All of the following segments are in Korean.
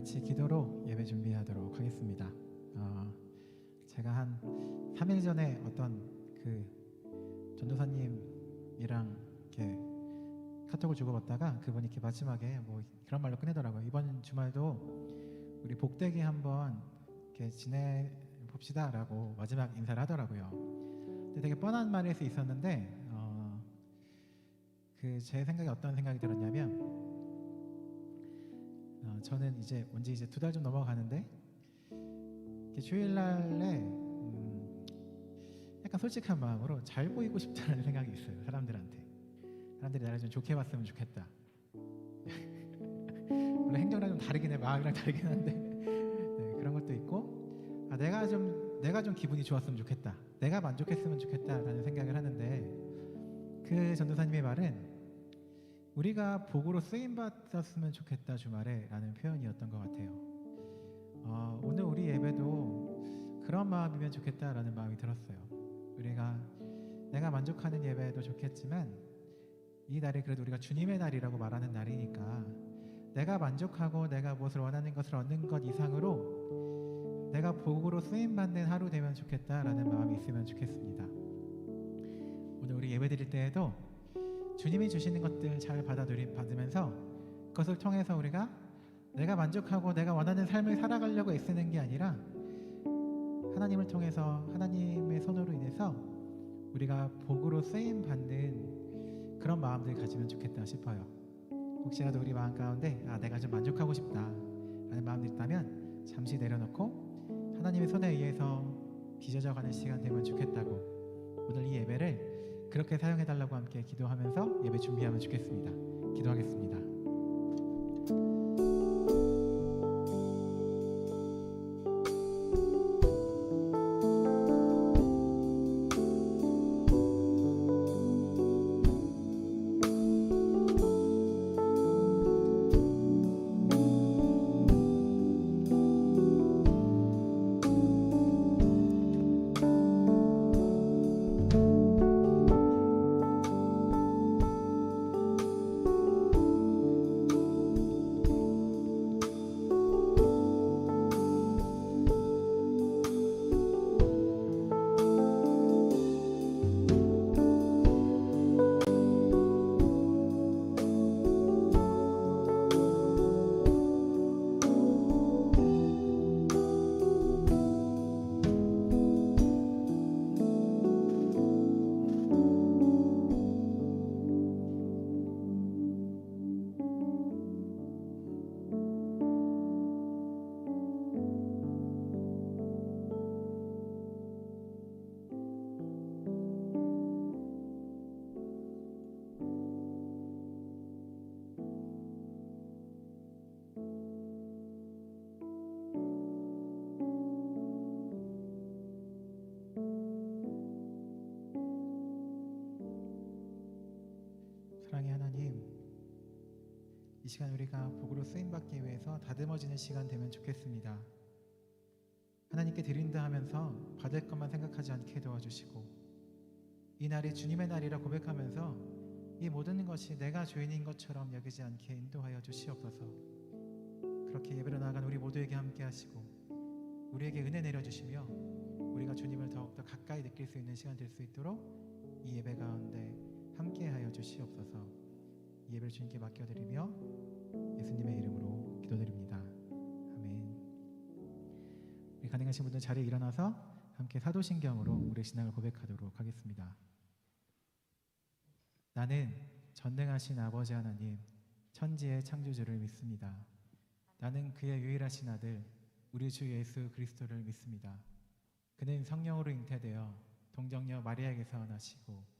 같이 기도로 예배 준비하도록 하겠습니다. 제가 한 3일 전에 어떤 그 전도사님이랑 이렇게 카톡을 주고받다가 그분이 이렇게 마지막에 뭐 그런 말로 끝내더라고요. 이번 주말도 우리 복되게 한번 이렇게 지내봅시다라고 마지막 인사를 하더라고요. 근데 되게 뻔한 말일 수 있었는데 그 제 생각에 어떤 생각이 들었냐면 저는 이제 온지 이제 2달 좀 넘어가는데 주일날에 약간 솔직한 마음으로 잘 보이고 싶다는 생각이 있어요. 사람들한테. 사람들이 나를 좀 좋게 봤으면 좋겠다. 물론 행동이랑 좀 다르긴 해, 마음이랑 다르긴 한데 네, 그런 것도 있고 내가 좀 기분이 좋았으면 좋겠다, 내가 만족했으면 좋겠다라는 생각을 하는데 그 전도사님의 말은 우리가 복으로 쓰임받았으면 좋겠다 주말에 라는 표현이었던 것 같아요. 오늘 우리 예배도 그런 마음이면 좋겠다라는 마음이 들었어요. 내가 만족하는 예배도 좋겠지만 이 날이 그래도 우리가 주님의 날이라고 말하는 날이니까 내가 만족하고 내가 무엇을 원하는 것을 얻는 것 이상으로 내가 복으로 쓰임받는 하루 되면 좋겠다라는 마음이 있으면 좋겠습니다. 오늘 우리 예배 드릴 때에도 주님이 주시는 것들 잘 받으면서 그것을 통해서 우리가 내가 만족하고 내가 원하는 삶을 살아가려고 애쓰는 게 아니라 하나님을 통해서 하나님의 손으로 인해서 우리가 복으로 쓰임 받는 그런 마음들 가지면 좋겠다 싶어요. 혹시라도 우리 마음 가운데 내가 좀 만족하고 싶다 라는 마음들이 있다면 잠시 내려놓고 하나님의 손에 의해서 빚어져가는 시간 되면 좋겠다고 오늘 이 예배를 그렇게 사용해달라고 함께 기도하면서 예배 준비하면 좋겠습니다. 기도하겠습니다. 사랑의 하나님, 이 시간 우리가 복으로 쓰임받기 위해서 다듬어지는 시간 되면 좋겠습니다. 하나님께 드린다 하면서 받을 것만 생각하지 않게 도와주시고 이 날이 주님의 날이라 고백하면서 이 모든 것이 내가 주인인 것처럼 여기지 않게 인도하여 주시옵소서. 그렇게 예배로 나아간 우리 모두에게 함께 하시고 우리에게 은혜 내려주시며 우리가 주님을 더욱더 가까이 느낄 수 있는 시간 될 수 있도록 이 예배 가운데 함께하여 주시옵소서. 이 예배를 주님께 맡겨드리며 예수님의 이름으로 기도드립니다. 아멘. 우리 가능하신 분들 자리에 일어나서 함께 사도신경으로 우리의 신앙을 고백하도록 하겠습니다. 나는 전능하신 아버지 하나님, 천지의 창조주를 믿습니다. 나는 그의 유일하신 아들 우리 주 예수 그리스도를 믿습니다. 그는 성령으로 잉태되어 동정녀 마리아에게서 나시고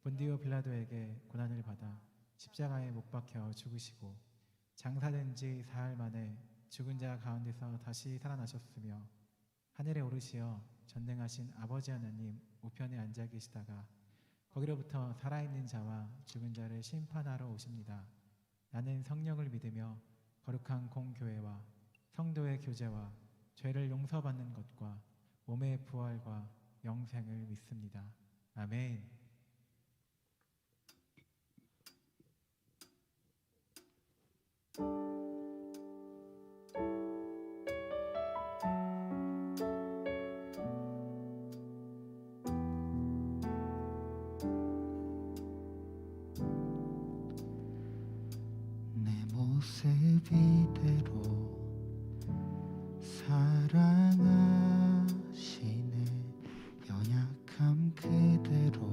본디오 빌라도에게 고난을 받아 십자가에 못 박혀 죽으시고 장사된 지 사흘 만에 죽은 자 가운데서 다시 살아나셨으며 하늘에 오르시어 전능하신 아버지 하나님 우편에 앉아 계시다가 거기로부터 살아있는 자와 죽은 자를 심판하러 오십니다. 나는 성령을 믿으며 거룩한 공교회와 성도의 교제와 죄를 용서받는 것과 몸의 부활과 영생을 믿습니다. 아멘. 이대로 사랑하시네. 연약함 그대로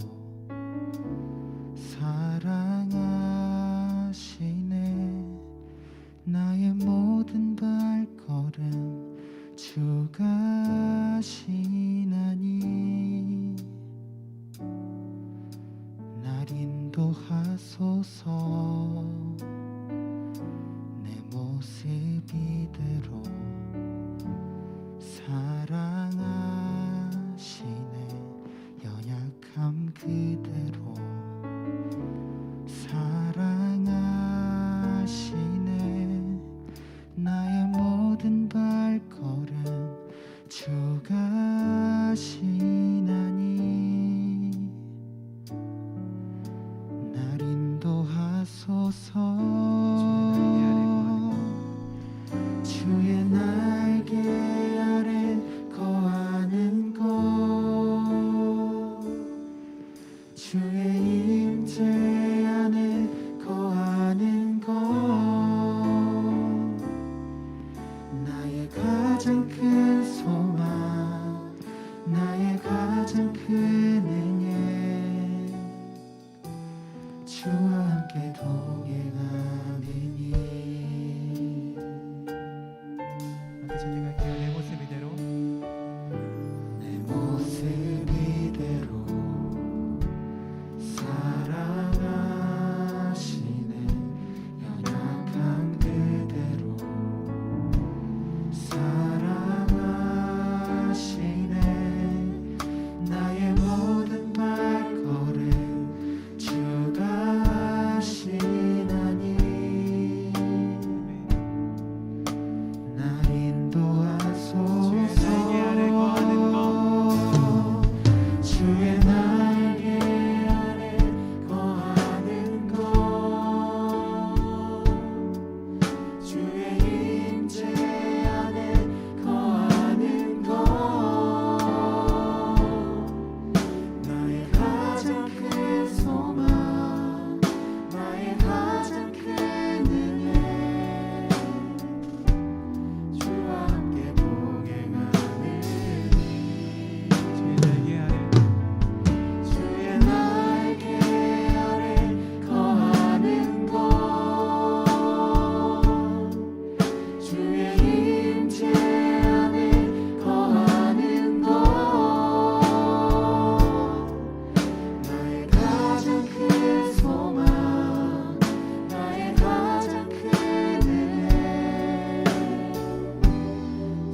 사랑하시네. 나의 모든 발걸음 주가 하시나니 날 인도하소서. 내 모습 이대로 사랑하시네. 연약함 그대로 사랑하시네. 나의 모든 발걸음 주가 하시나니 날 인도하소서. 주의 날개 아래 거하는 것, 주의 임재 안에 거하는 것, 나의 가장 큰 소망, 나의 가장 큰 은혜, 주와 함께 동행하느니. 함께 찬양할게요. 내 모습 이대로 내 모습 이대로 사랑하시네. 연약한 그대로 사랑하시네. 나의 모든 발걸음 주가 하시나니 날 인도하소서. 주의 날개 아래 거하는 것, 주의 임재 안에 거하는 것, 나의 가장 큰 소망, 나의 가장 큰 은혜, 주와 함께 동행하느니. 주의 날개 아래 주의 날개 아래 거하는 것, 주의 임재 안에 거하는 것, 나의 가장 큰 소망, 나의 가장 큰 은혜,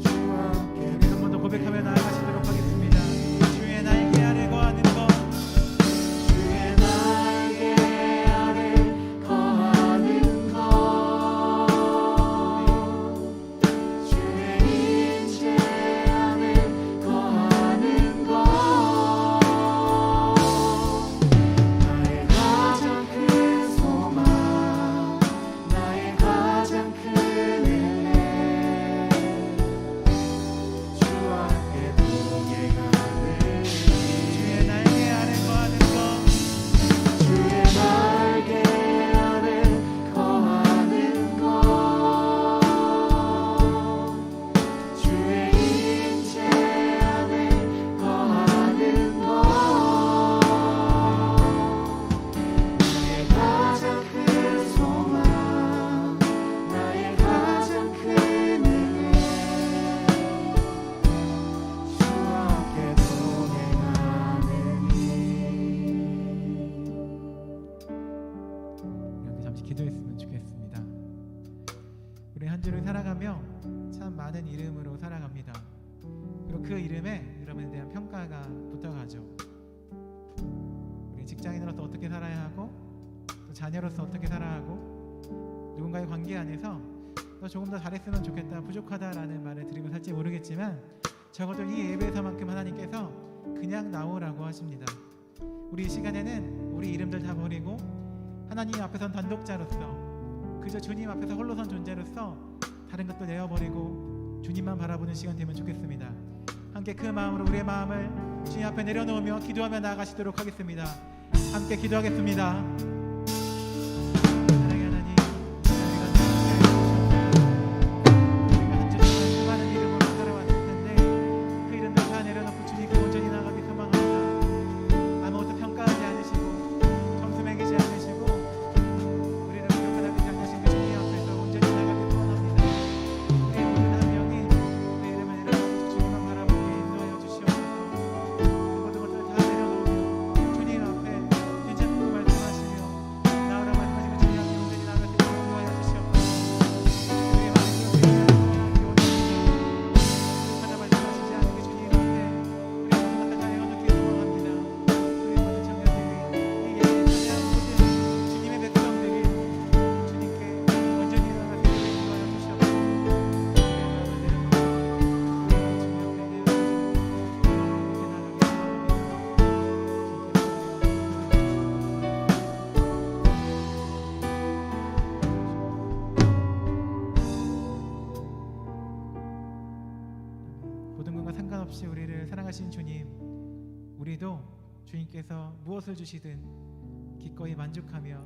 주와 함께 한 번 더 고백하며 나아가시도록 하겠습니다. 주의 날개 아래 거하는 것, 주의 날개 아래 거하는 것, 주의 임재 안에 거하는 것, 나의 가장 큰 소망, 나의 가장 큰 은혜, 주와 함께 동행하네. 주의 날개 아래 거하는 것, 주의 날개 아래 거하는 것, 주의 임재 안에 거하는 것, 나의 가장 큰 소망, 나의 가장 큰 은혜, 주와 함께 동행하느니. 이렇게 잠시 기도했으면 좋겠습니다. 우리 한 주를 살아가며 참 많은 이름으로 살아갑니다. 그리고 그 이름에 여러분에 대한 평가가 붙어가죠. 우리 직장인으로서 어떻게 살아야 하고, 또 자녀로서 어떻게 살아야 하고, 누군가의 관계 안에서 너 조금 더 잘했으면 좋겠다, 부족하다라는 말을 들으면 살지 모르겠지만 적어도 이 예배에서만큼 하나님께서 그냥 나오라고 하십니다. 우리 이 시간에는 우리 이름들 다 버리고 하나님 앞에선 단독자로서, 그저 주님 앞에서 홀로선 존재로서 다른 것도 내어버리고 주님만 바라보는 시간 되면 좋겠습니다. 함께 그 마음으로 우리의 마음을 주님 앞에 내려놓으며 기도하며 나아가시도록 하겠습니다. 함께 기도하겠습니다. 사랑의 하나님, 저희가 상황과 상관없이 우리를 사랑하신 주님, 우리도 주님께서 무엇을 주시든 기꺼이 만족하며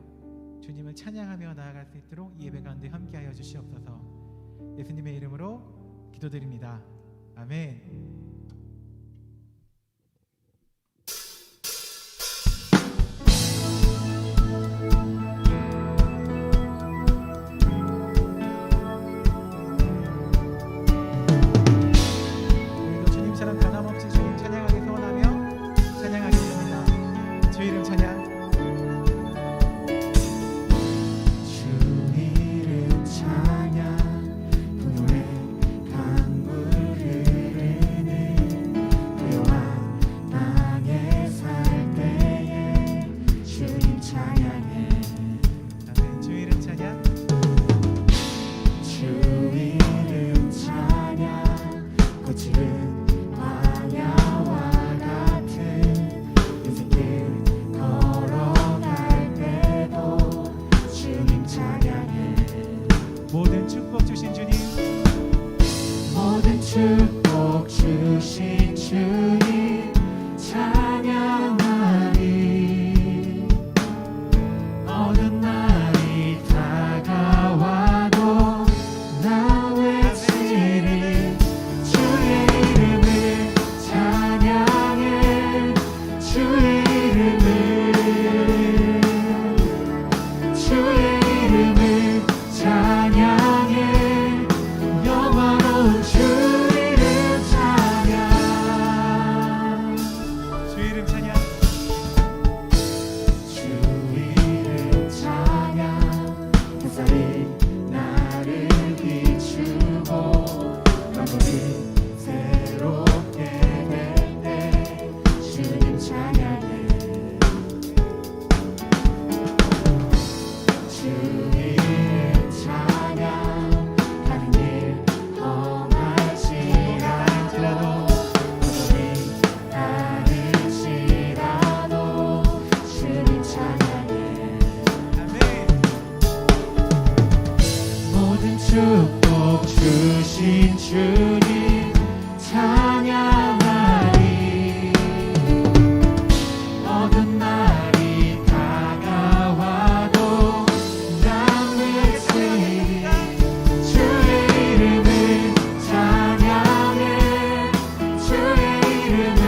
주님을 찬양하며 나아갈 수 있도록 이 예배 가운데 함께하여 주시옵소서. 예수님의 이름으로 기도드립니다. 아멘. 우리도 주님 사랑 변함없이 주님 찬양하기 소원하며 찬양하겠습니다. 주 이름 찬양. 주 이름 찬양 분노의 강물 흐르는 고요한 땅에 살 때에 주님 찬양해. 아멘. 주 이름 찬양. 주 이름 찬양 거칠은 광야와 같은 인생길 걸어갈 때도 주님 찬양해. 모든 축복 주신 주님, 모든 축복 주신 주님 찬양하리. 어떤 날이 다가와도 나 외치리. 주의 이름을 찬양해. 주의 이름을 찬양해. 영원한 주 이름 찬양. 주 이름 찬양. 주 이름 찬양. 햇살이 나를 비추고 만물이 새롭게 될 때 주님 찬양해. 주 이름 찬양. 가는 길 험할지라도 어둠이 가득시라도 주님 찬양해. 아멘. 모든 축복 주신 주님 찬양하리. 어떤 날이 다가와도 난 외치리. 주의 이름을 찬양해. 주의 이름을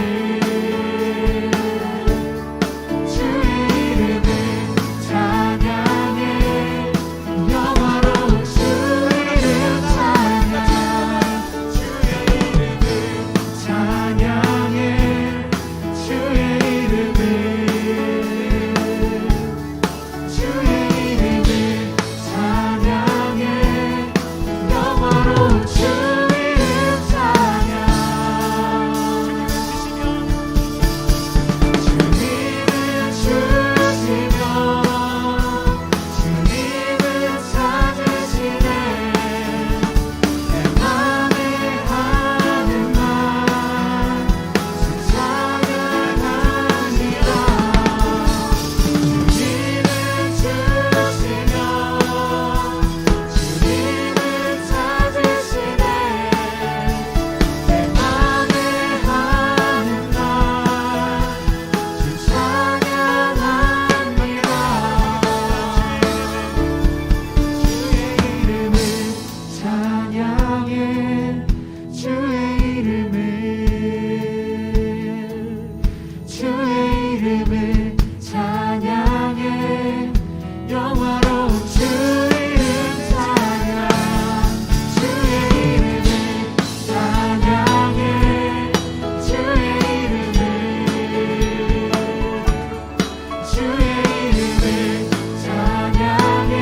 찬양해. 영원한 주 이름 찬양. 주의 이름을 찬양해. 주의 이름을 찬양해. 영원한 주 이름 찬양. 주님을 주시면 주님을 찾으시네. 내 맘에 하는 말 찬양하니라. 주님을 주시면 주님을 찾으시네. 내 맘에 하는 말 찬양합니다. 주의 이름을 찬양해. 영화로운 주 이름 찬양. 주의 이름을 찬양해. 주의 이름을 찬양해.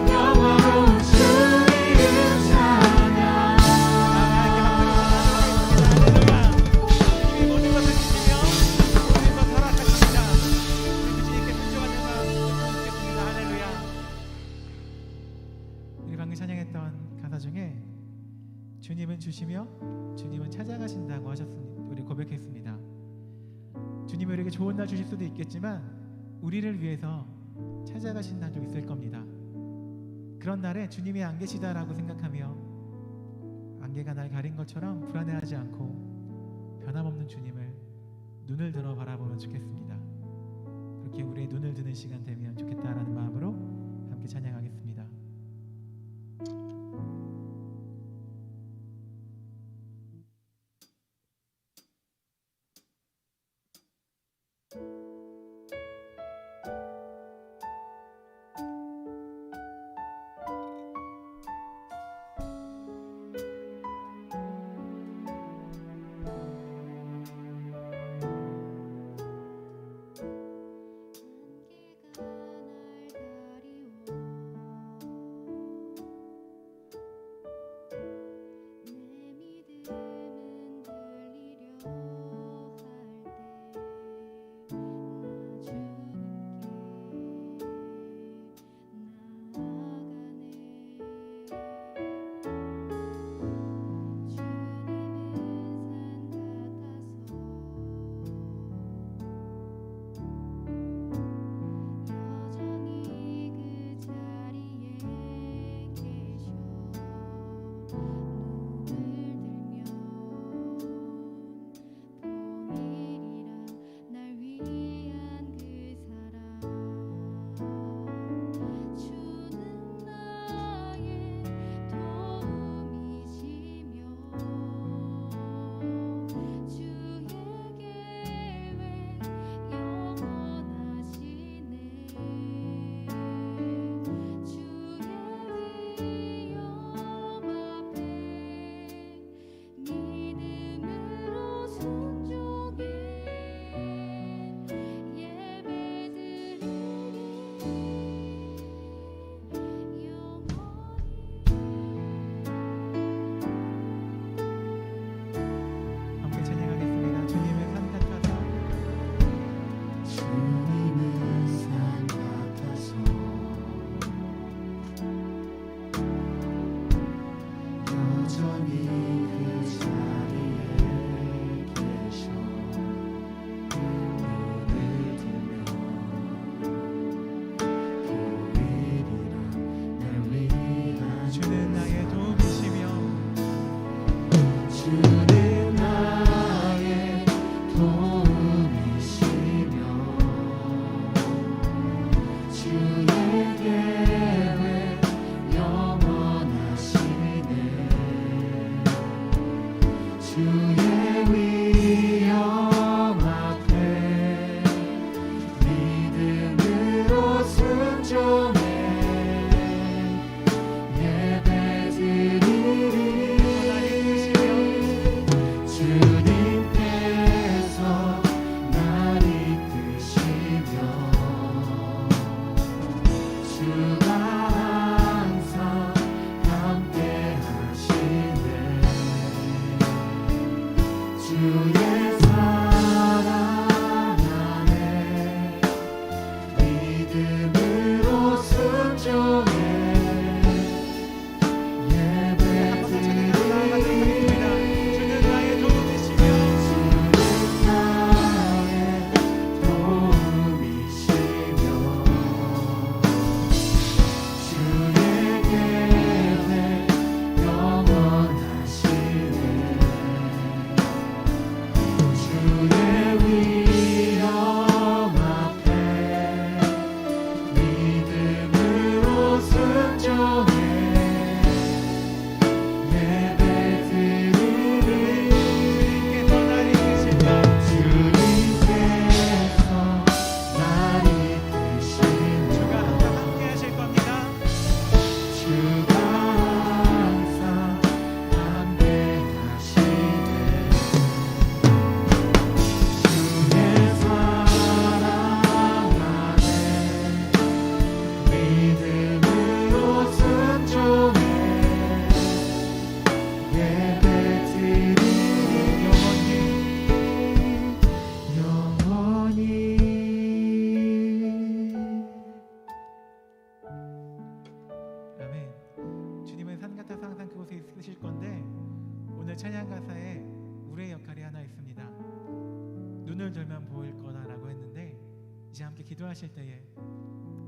영화로운 주 이름 찬양. 모든 것을 주시며 모든 것 허락하십니다. 우리 주님께 순종하는 마음 믿겠습니다. 할렐루야. 우리 방금 찬양했던 가사 중에 주님은 주시며 주님은 찾아가신다고 하셨습니다. 우리 고백했습니다. 주님이 우리에게 좋은 날 주실 수도 있겠지만 우리를 위해서 찾아가신 날도 있을 겁니다. 그런 날에 주님이 안 계시다라고 생각하며 안 안개가 날 가린 것처럼 불안해하지 않고 변함없는 주님을 눈을 들어 바라보면 좋겠습니다. 그렇게 우리의 눈을 드는 시간 되면 좋겠다라는 마음으로 함께 찬양하겠습니다. 함께 찬양하겠습니다. 주님의 산 같아서 주님은 산 같아서 여전히 그 자리에 계셔 눈을 들면 보이리라 날 위한 주는 나의 도움이시며 주는 나의 도움이시며 주의 계획 영원하시네 주의 위엄 앞에 믿음으로 순종해 주님께서 날 이끄시며 주가 항상 함께 하시네 주의 사랑 안에 믿음으로 순종해 찬양 가사에 우리의 역할이 하나 있습니다. 눈을 들면 보일 거다라고 했는데 이제 함께 기도하실 때에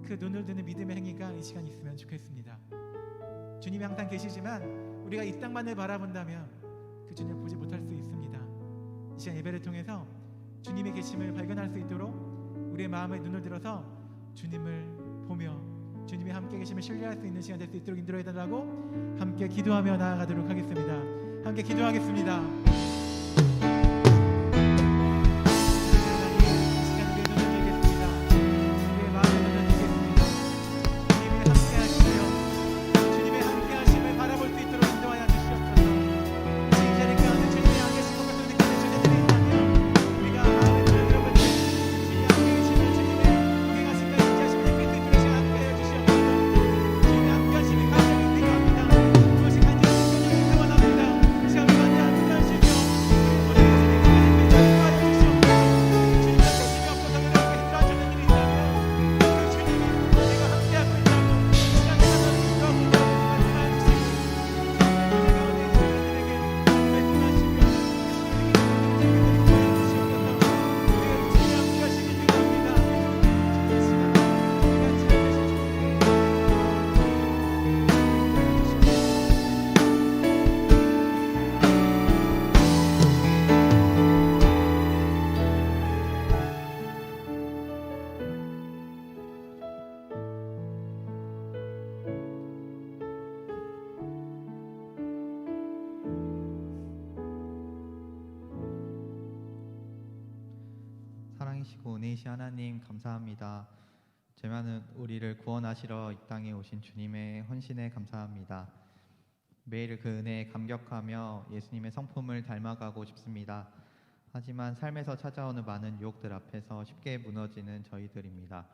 그 눈을 드는 믿음의 행위가 이 시간 있으면 좋겠습니다. 주님이 항상 계시지만 우리가 이 땅만을 바라본다면 그 주님을 보지 못할 수 있습니다. 이 시간 예배를 통해서 주님의 계심을 발견할 수 있도록 우리의 마음에 눈을 들어서 주님을 보며 주님이 함께 계심을 신뢰할 수 있는 시간 될 수 있도록 인도해 달라고 함께 기도하며 나아가도록 하겠습니다. 함께 기도하겠습니다. 사랑이시고 은혜이신 하나님 감사합니다. 제만은 우리를 구원하시러 이 땅에 오신 주님의 헌신에 감사합니다. 매일 그 은혜에 감격하며 예수님의 성품을 닮아가고 싶습니다. 하지만 삶에서 찾아오는 많은 유혹들 앞에서 쉽게 무너지는 저희들입니다.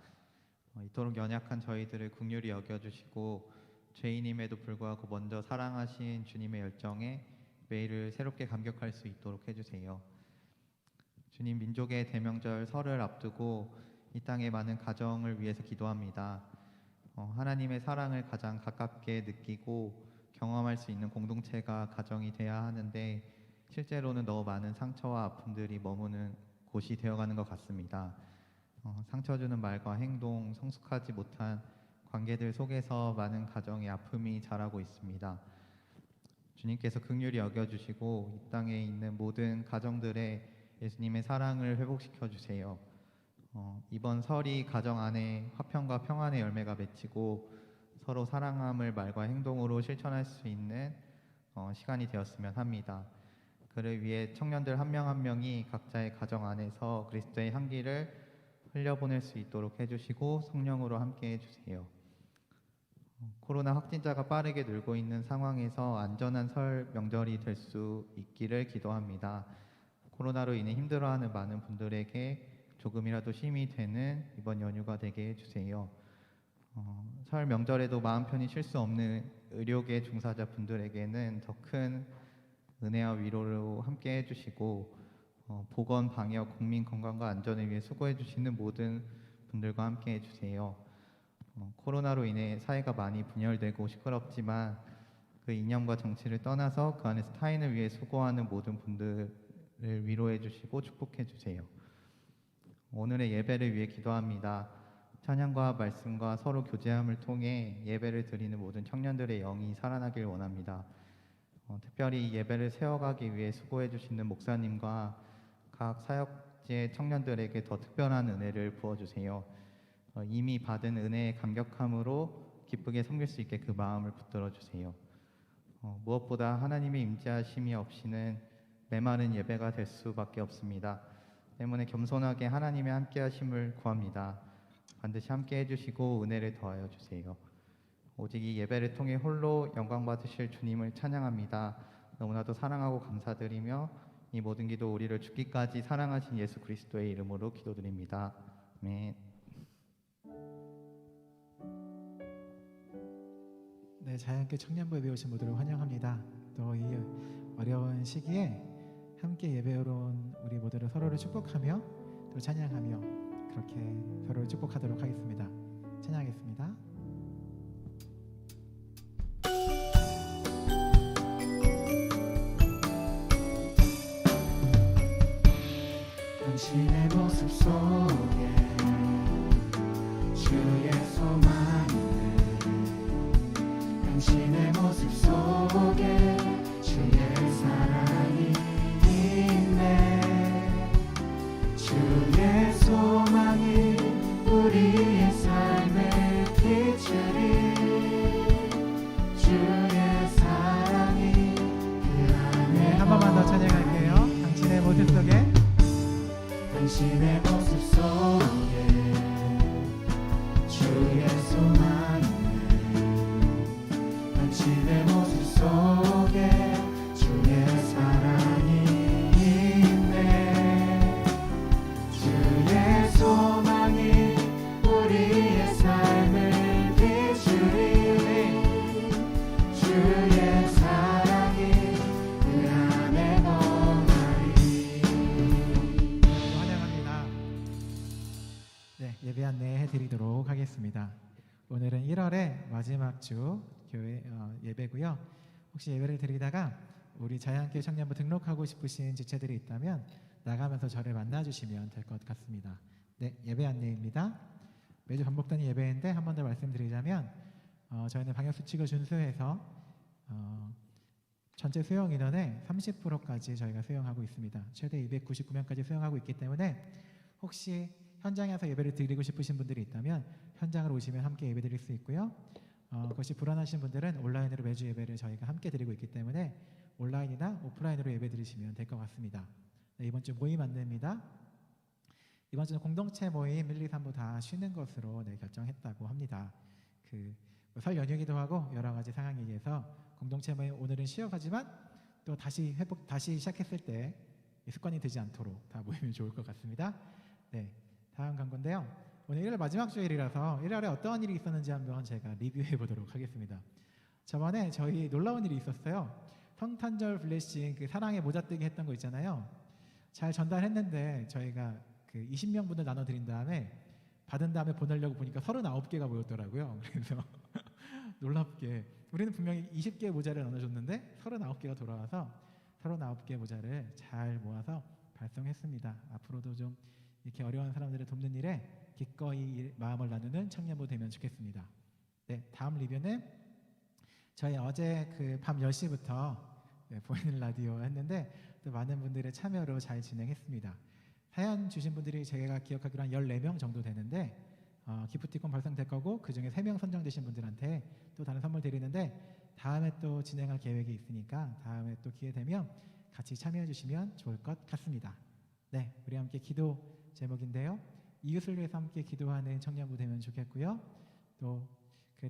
이토록 연약한 저희들을 긍휼히 여겨주시고 죄인임에도 불구하고 먼저 사랑하신 주님의 열정에 매일을 새롭게 감격할 수 있도록 해주세요. 주님, 민족의 대명절 설을 앞두고 이 땅의 많은 가정을 위해서 기도합니다. 하나님의 사랑을 가장 가깝게 느끼고 경험할 수 있는 공동체가 가정이 돼야 하는데 실제로는 너무 많은 상처와 아픔들이 머무는 곳이 되어가는 것 같습니다. 상처 주는 말과 행동, 성숙하지 못한 관계들 속에서 많은 가정의 아픔이 자라고 있습니다. 주님께서 긍휼히 여겨주시고 이 땅에 있는 모든 가정들의 예수님의 사랑을 회복시켜 주세요. 이번 설이 가정 안에 화평과 평안의 열매가 맺히고 서로 사랑함을 말과 행동으로 실천할 수 있는 시간이 되었으면 합니다. 그를 위해 청년들 한 명 한 명이 각자의 가정 안에서 그리스도의 향기를 흘려보낼 수 있도록 해주시고 성령으로 함께 해주세요. 코로나 확진자가 빠르게 늘고 있는 상황에서 안전한 설 명절이 될 수 있기를 기도합니다. 코로나로 인해 힘들어하는 많은 분들에게 조금이라도 힘이 되는 이번 연휴가 되게 해주세요. 설 명절에도 마음 편히 쉴 수 없는 의료계 종사자 분들에게는 더 큰 은혜와 위로로 함께 해주시고 보건, 방역, 국민 건강과 안전을 위해 수고해 주시는 모든 분들과 함께 해주세요. 코로나로 인해 사회가 많이 분열되고 시끄럽지만 그 이념과 정치를 떠나서 그 안에서 타인을 위해 수고하는 모든 분들을 위로해 주시고 축복해 주세요. 오늘의 예배를 위해 기도합니다. 찬양과 말씀과 서로 교제함을 통해 예배를 드리는 모든 청년들의 영이 살아나길 원합니다. 특별히 예배를 세워가기 위해 수고해 주시는 목사님과 각 사역지의 청년들에게 더 특별한 은혜를 부어주세요. 이미 받은 은혜에 감격함으로 기쁘게 섬길 수 있게 그 마음을 붙들어 주세요. 무엇보다 하나님의 임재하심이 없이는 메마른 예배가 될 수밖에 없습니다. 때문에 겸손하게 하나님의 함께하심을 구합니다. 반드시 함께 해주시고 은혜를 더하여 주세요. 오직 이 예배를 통해 홀로 영광 받으실 주님을 찬양합니다. 너무나도 사랑하고 감사드리며 이 모든 기도 우리를 죽기까지 사랑하신 예수 그리스도의 이름으로 기도드립니다. 아멘. 네, 자연께 청년부에 배우신 모두를 환영합니다. 또 이 어려운 시기에 함께 예배로 온 우리 모두를 서로를 축복하며 또 찬양하며 그렇게 서로를 축복하도록 하겠습니다. 찬양하겠습니다. 당신의 모습 속에 주의 소망이 있네. 당신의 모습 속에 당신의 모습 속에 주의 소망이 있네. 당신의 모습 속에 주의 사랑이 있네. 주의 소망이 우리의 삶을 비추리니 주의 사랑이 그 안에 거하리. 환영합니다. 네, 예배 안내해 드리도록 하겠습니다. 오늘은 1월의 마지막 주 교회 예배고요. 혹시 예배를 드리다가 우리 자유한교회 청년부 등록하고 싶으신 지체들이 있다면 나가면서 저를 만나주시면 될 것 같습니다. 네, 예배 안내입니다. 매주 반복되는 예배인데 한 번 더 말씀드리자면 저희는 방역수칙을 준수해서 전체 수용 인원의 30%까지 저희가 수용하고 있습니다. 최대 299명까지 수용하고 있기 때문에 혹시 현장에서 예배를 드리고 싶으신 분들이 있다면 현장으로 오시면 함께 예배 드릴 수 있고요. 그것이 불안하신 분들은 온라인으로 매주 예배를 저희가 함께 드리고 있기 때문에 온라인이나 오프라인으로 예배 드리시면 될 것 같습니다. 네, 이번 주 모임 안내입니다. 이번 주는 공동체 모임 1, 2, 3부 다 쉬는 것으로 결정했다고 합니다. 설 연휴이기도 하고 여러 가지 상황에 의해서 공동체 모임 오늘은 쉬어가지만 또 다시 시작했을 때 습관이 되지 않도록 다 모이면 좋을 것 같습니다. 네, 다음 광고인데요. 오늘 1월 마지막 주일이라서 1월에 어떠한 일이 있었는지 한번 제가 리뷰해 보도록 하겠습니다. 저번에 저희 놀라운 일이 있었어요. 성탄절 블레싱 사랑의 모자뜨기 했던 거 있잖아요. 잘 전달했는데 저희가 20명분을 나눠드린 다음에 받은 다음에 보내려고 보니까 39개가 모였더라고요. 그래서 놀랍게 우리는 분명히 20개의 모자를 나눠줬는데 39개가 돌아와서 39개 모자를 잘 모아서 발송했습니다. 앞으로도 좀 이렇게 어려운 사람들을 돕는 일에 기꺼이 마음을 나누는 청년부 되면 좋겠습니다. 네, 다음 리뷰는 저희 어제 밤 10시부터 보이는 라디오 했는데 또 많은 분들의 참여로 잘 진행했습니다. 사연 주신 분들이 제가 기억하기로 한 14명 정도 되는데 기프티콘 발송될 거고 그중에 3명 선정되신 분들한테 또 다른 선물 드리는데 다음에 또 진행할 계획이 있으니까 다음에 또 기회 되면 같이 참여해 주시면 좋을 것 같습니다. 네, 우리 함께 기도 제목인데요. 이웃을 위해서 함께 기도하는 청년부 되면 좋겠고요. 또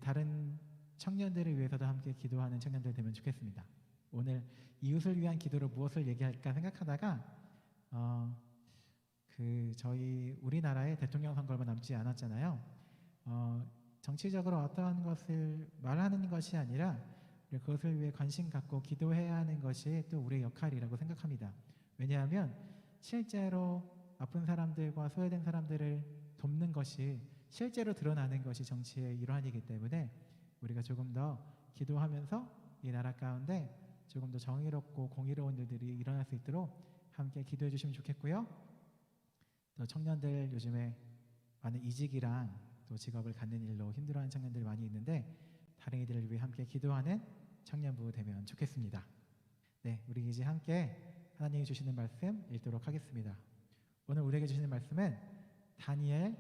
다른 청년들을 위해서도 함께 기도하는 청년들 되면 좋겠습니다. 오늘 이웃을 위한 기도로 무엇을 얘기할까 생각하다가 저희 우리나라의 대통령 선거 얼마 남지 않았잖아요. 정치적으로 어떠한 것을 말하는 것이 아니라 그것을 위해 관심 갖고 기도해야 하는 것이 또 우리의 역할이라고 생각합니다. 왜냐하면 실제로 아픈 사람들과 소외된 사람들을 돕는 것이 실제로 드러나는 것이 정치의 일환이기 때문에 우리가 조금 더 기도하면서 이 나라 가운데 조금 더 정의롭고 공의로운 일들이 일어날 수 있도록 함께 기도해 주시면 좋겠고요. 또 청년들 요즘에 많은 이직이랑 또 직업을 갖는 일로 힘들어하는 청년들이 많이 있는데 다른 이들을 위해 함께 기도하는 청년부 되면 좋겠습니다. 네, 우리 이제 함께 하나님이 주시는 말씀 읽도록 하겠습니다. 오늘 우리에게 주시는 말씀은 다니엘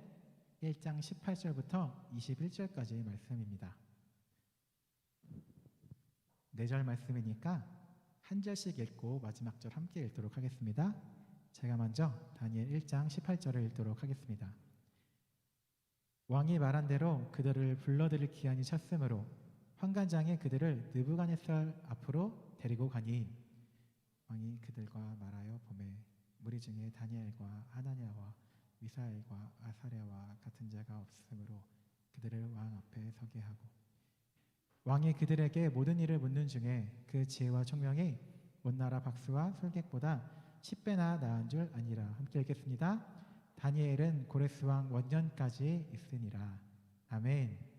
1장 18절부터 21절까지의 말씀입니다. 4절 말씀이니까 한 절씩 읽고 마지막 절 함께 읽도록 하겠습니다. 제가 먼저 다니엘 1장 18절을 읽도록 하겠습니다. 왕이 말한 대로 그들을 불러들일 기한이 찼으므로 환관장이 그들을 느부갓네살 앞으로 데리고 가니 왕이 그들과 말하여 보매 무리 중에 다니엘과 하나냐와 미사엘과 아사랴와 같은 자가 없으므로 그들을 왕 앞에 서게 하고 왕이 그들에게 모든 일을 묻는 중에 그 지혜와 총명이 온 나라 박수와 술객보다 10배나 나은 줄 아니라. 함께 읽겠습니다. 다니엘은 고레스 왕 원년까지 있으니라. 아멘.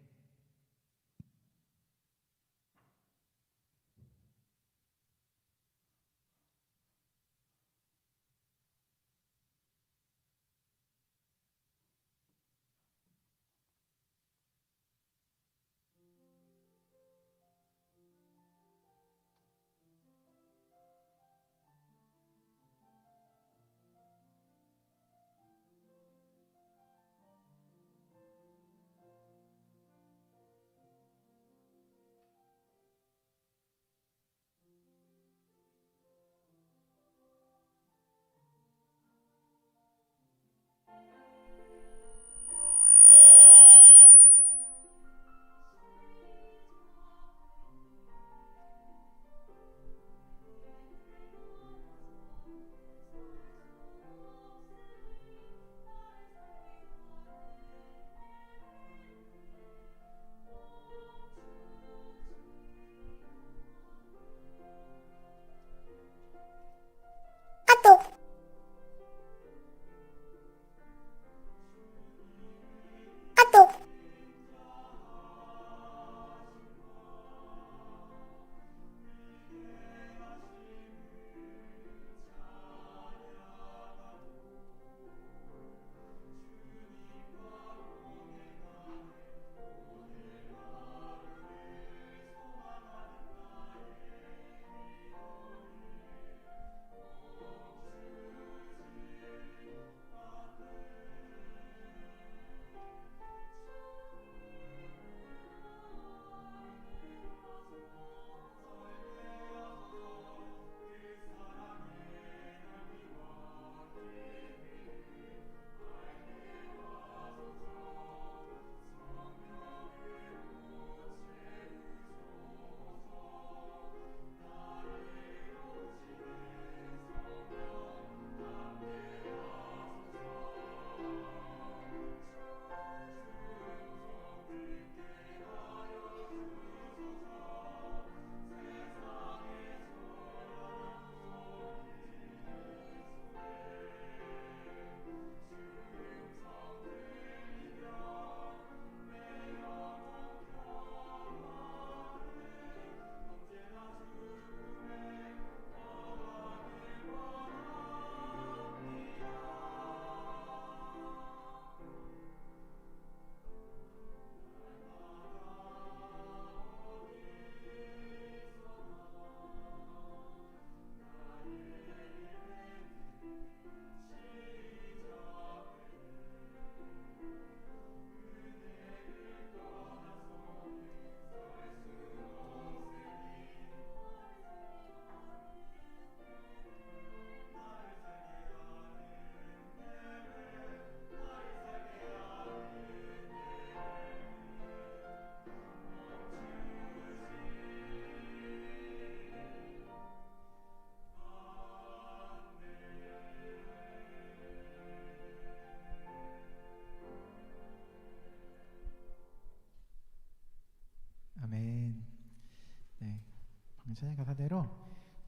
찬양 가사대로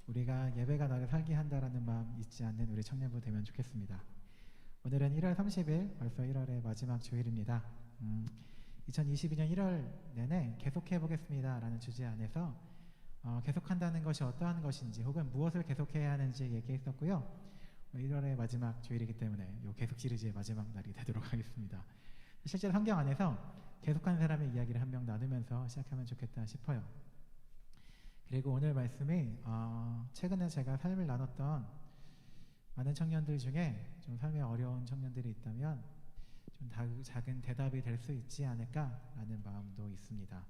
우리가 예배가 나를 살게 한다라는 마음 잊지 않는 우리 청년부 되면 좋겠습니다. 오늘은 1월 30일, 벌써 1월의 마지막 주일입니다. 2022년 1월 내내 계속해 보겠습니다 라는 주제 안에서 계속한다는 것이 어떠한 것인지 혹은 무엇을 계속해야 하는지 얘기했었고요. 1월의 마지막 주일이기 때문에 이 계속 시리즈의 마지막 날이 되도록 하겠습니다. 실제로 성경 안에서 계속한 사람의 이야기를 한 명 나누면서 시작하면 좋겠다 싶어요. 그리고 오늘 말씀이 최근에 제가 삶을 나눴던 많은 청년들 중에 좀 삶에 어려운 청년들이 있다면 좀 작은 대답이 될 수 있지 않을까라는 마음도 있습니다.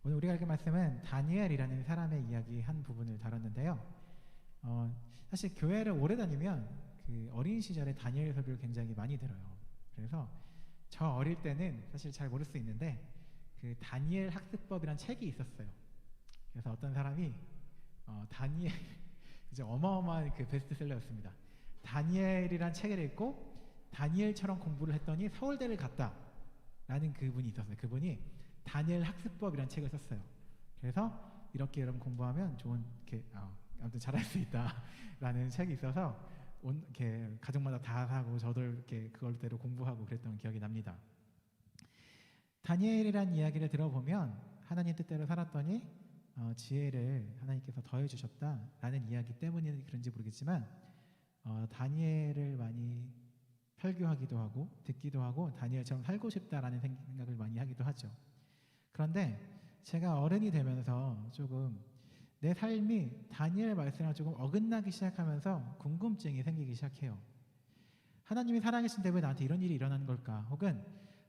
오늘 우리가 읽은 말씀은 다니엘이라는 사람의 이야기 한 부분을 다뤘는데요. 사실 교회를 오래 다니면 그 어린 시절에 다니엘 설교를 굉장히 많이 들어요. 그래서 저 어릴 때는 사실 잘 모를 수 있는데 그 다니엘 학습법이란 책이 있었어요. 그래서 어떤 사람이 다니엘 이제 어마어마한 그 베스트셀러였습니다. 다니엘이란 책을 읽고 다니엘처럼 공부를 했더니 서울대를 갔다라는 그분이 있었어요. 그분이 다니엘 학습법이란 책을 썼어요. 그래서 이렇게 여러분 공부하면 좋은 이렇게 아무튼 잘할 수 있다라는 책이 있어서 이렇게 가족마다 다 사고 저도 이렇게 그걸대로 공부하고 그랬던 기억이 납니다. 다니엘이란 이야기를 들어보면 하나님 뜻대로 살았더니 지혜를 하나님께서 더해 주셨다라는 이야기 때문에 그런지 모르겠지만 다니엘을 많이 설교하기도 하고 듣기도 하고 다니엘처럼 살고 싶다라는 생각을 많이 하기도 하죠. 그런데 제가 어른이 되면서 조금 내 삶이 다니엘 말씀과 조금 어긋나기 시작하면서 궁금증이 생기기 시작해요. 하나님이 살아계신데 왜 나한테 이런 일이 일어나는 걸까? 혹은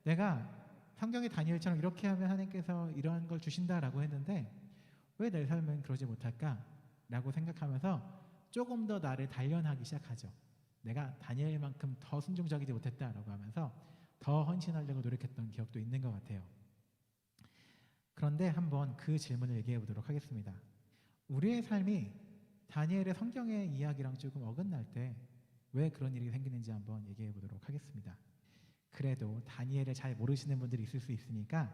내가 성경의 다니엘처럼 이렇게 하면 하나님께서 이러한 걸 주신다라고 했는데 왜 내 삶은 그러지 못할까? 라고 생각하면서 조금 더 나를 단련하기 시작하죠. 내가 다니엘만큼 더 순종적이지 못했다라고 하면서 더 헌신하려고 노력했던 기억도 있는 것 같아요. 그런데 한번 그 질문을 얘기해 보도록 하겠습니다. 우리의 삶이 다니엘의 성경의 이야기랑 조금 어긋날 때 왜 그런 일이 생기는지 한번 얘기해 보도록 하겠습니다. 그래도 다니엘을 잘 모르시는 분들이 있을 수 있으니까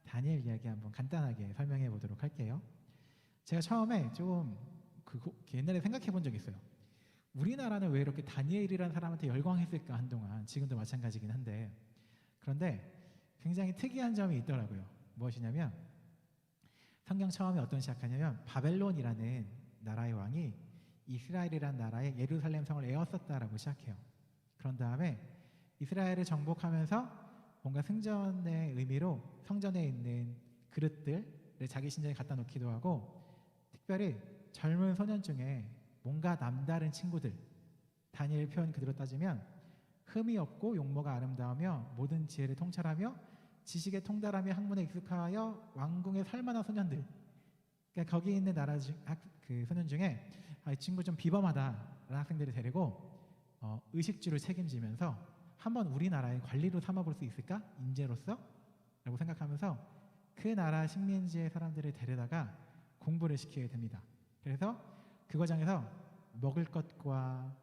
다니엘 이야기 한번 간단하게 설명해 보도록 할게요. 제가 처음에 좀 옛날에 생각해 본 적이 있어요. 우리나라는 왜 이렇게 다니엘이라는 사람한테 열광했을까 한동안. 지금도 마찬가지긴 한데 그런데 굉장히 특이한 점이 있더라고요. 무엇이냐면 성경 처음에 어떤 시작하냐면 바벨론이라는 나라의 왕이 이스라엘이라는 나라의 예루살렘 성을 에웠었다라고 시작해요. 그런 다음에 이스라엘을 정복하면서 뭔가 승전의 의미로 성전에 있는 그릇들을 자기 신전에 갖다 놓기도 하고 특별히 젊은 소년 중에 뭔가 남다른 친구들, 다니엘 표현 그대로 따지면 흠이 없고 용모가 아름다우며 모든 지혜를 통찰하며 지식에 통달하며 학문에 익숙하여 왕궁에 살만한 소년들. 그러니까 거기 있는 그 소년 중에 이 친구 좀 비범하다라는 학생들을 데리고 의식주를 책임지면서 한번 우리나라의 관리로 삼아볼 수 있을까? 인재로서? 라고 생각하면서 그 나라 식민지의 사람들을 데려다가 공부를 시키게 됩니다. 그래서 그 과정에서 먹을 것과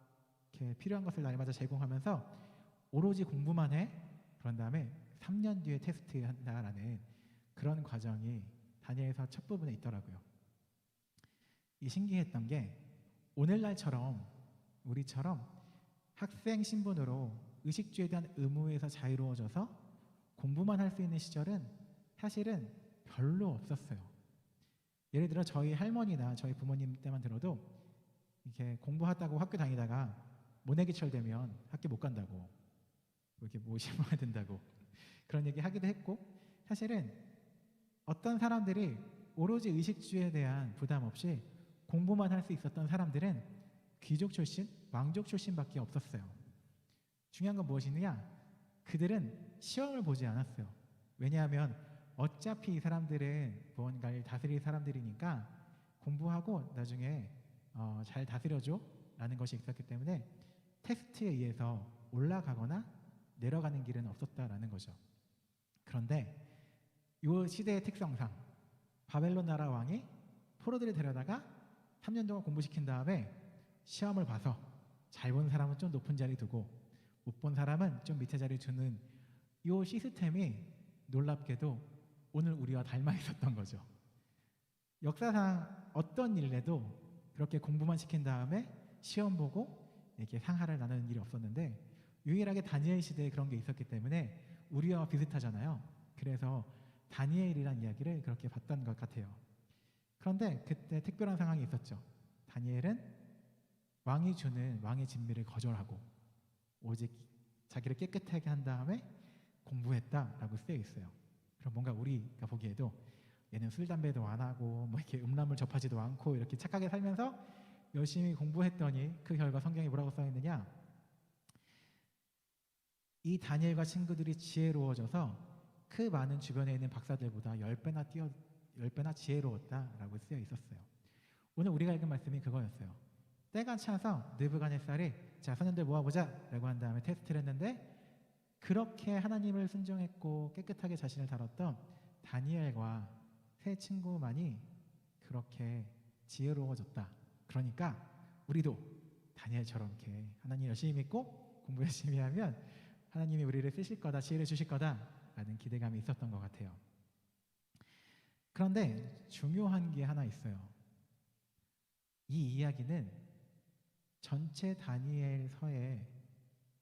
이렇게 필요한 것을 날마다 제공하면서 오로지 공부만 해. 그런 다음에 3년 뒤에 테스트한다라는 그런 과정이 다니엘서 첫 부분에 있더라고요. 이 신기했던 게 오늘날처럼 우리처럼 학생 신분으로 의식주에 대한 의무에서 자유로워져서 공부만 할 수 있는 시절은 사실은 별로 없었어요. 예를 들어 저희 할머니나 저희 부모님 때만 들어도 이렇게 공부하다고 학교 다니다가 모내기철 되면 학교 못 간다고 이렇게 모심해야 된다고 그런 얘기 하기도 했고 사실은 어떤 사람들이 오로지 의식주에 대한 부담 없이 공부만 할 수 있었던 사람들은 귀족 출신, 왕족 출신밖에 없었어요. 중요한 건 무엇이냐? 그들은 시험을 보지 않았어요. 왜냐하면 어차피 이 사람들은 무언가를 다스릴 사람들이니까 공부하고 나중에 잘 다스려줘 라는 것이 있었기 때문에 테스트에 의해서 올라가거나 내려가는 길은 없었다라는 거죠. 그런데 이 시대의 특성상 바벨론 나라 왕이 포로들을 데려다가 3년 동안 공부시킨 다음에 시험을 봐서 잘 본 사람은 좀 높은 자리 두고 못 본 사람은 좀 밑에 자리 주는 이 시스템이 놀랍게도 오늘 우리와 닮아 있었던 거죠. 역사상 어떤 일에도 그렇게 공부만 시킨 다음에 시험 보고 이렇게 상하를 나누는 일이 없었는데 유일하게 다니엘 시대에 그런 게 있었기 때문에 우리와 비슷하잖아요. 그래서 다니엘이란 이야기를 그렇게 봤던 것 같아요. 그런데 그때 특별한 상황이 있었죠. 다니엘은 왕이 주는 왕의 진미를 거절하고 오직 자기를 깨끗하게 한 다음에 공부했다라고 쓰여 있어요. 그럼 뭔가 우리가 보기에도 얘는 술 담배도 안 하고 뭐 이렇게 음란물 접하지도 않고 이렇게 착하게 살면서 열심히 공부했더니 그 결과 성경에 뭐라고 써 있느냐? 이 다니엘과 친구들이 지혜로워져서 그 많은 주변에 있는 박사들보다 10배나 지혜로웠다라고 쓰여 있었어요. 오늘 우리가 읽은 말씀이 그거였어요. 때가 차서 느부갓네살이 자 선원들 모아보자 라고 한 다음에 테스트를 했는데 그렇게 하나님을 순종했고 깨끗하게 자신을 다뤘던 다니엘과 세 친구만이 그렇게 지혜로워졌다. 그러니까 우리도 다니엘처럼 이렇게 하나님 열심히 믿고 공부 열심히 하면 하나님이 우리를 쓰실 거다, 지혜를 주실 거다라는 기대감이 있었던 것 같아요. 그런데 중요한 게 하나 있어요. 이 이야기는 전체 다니엘서의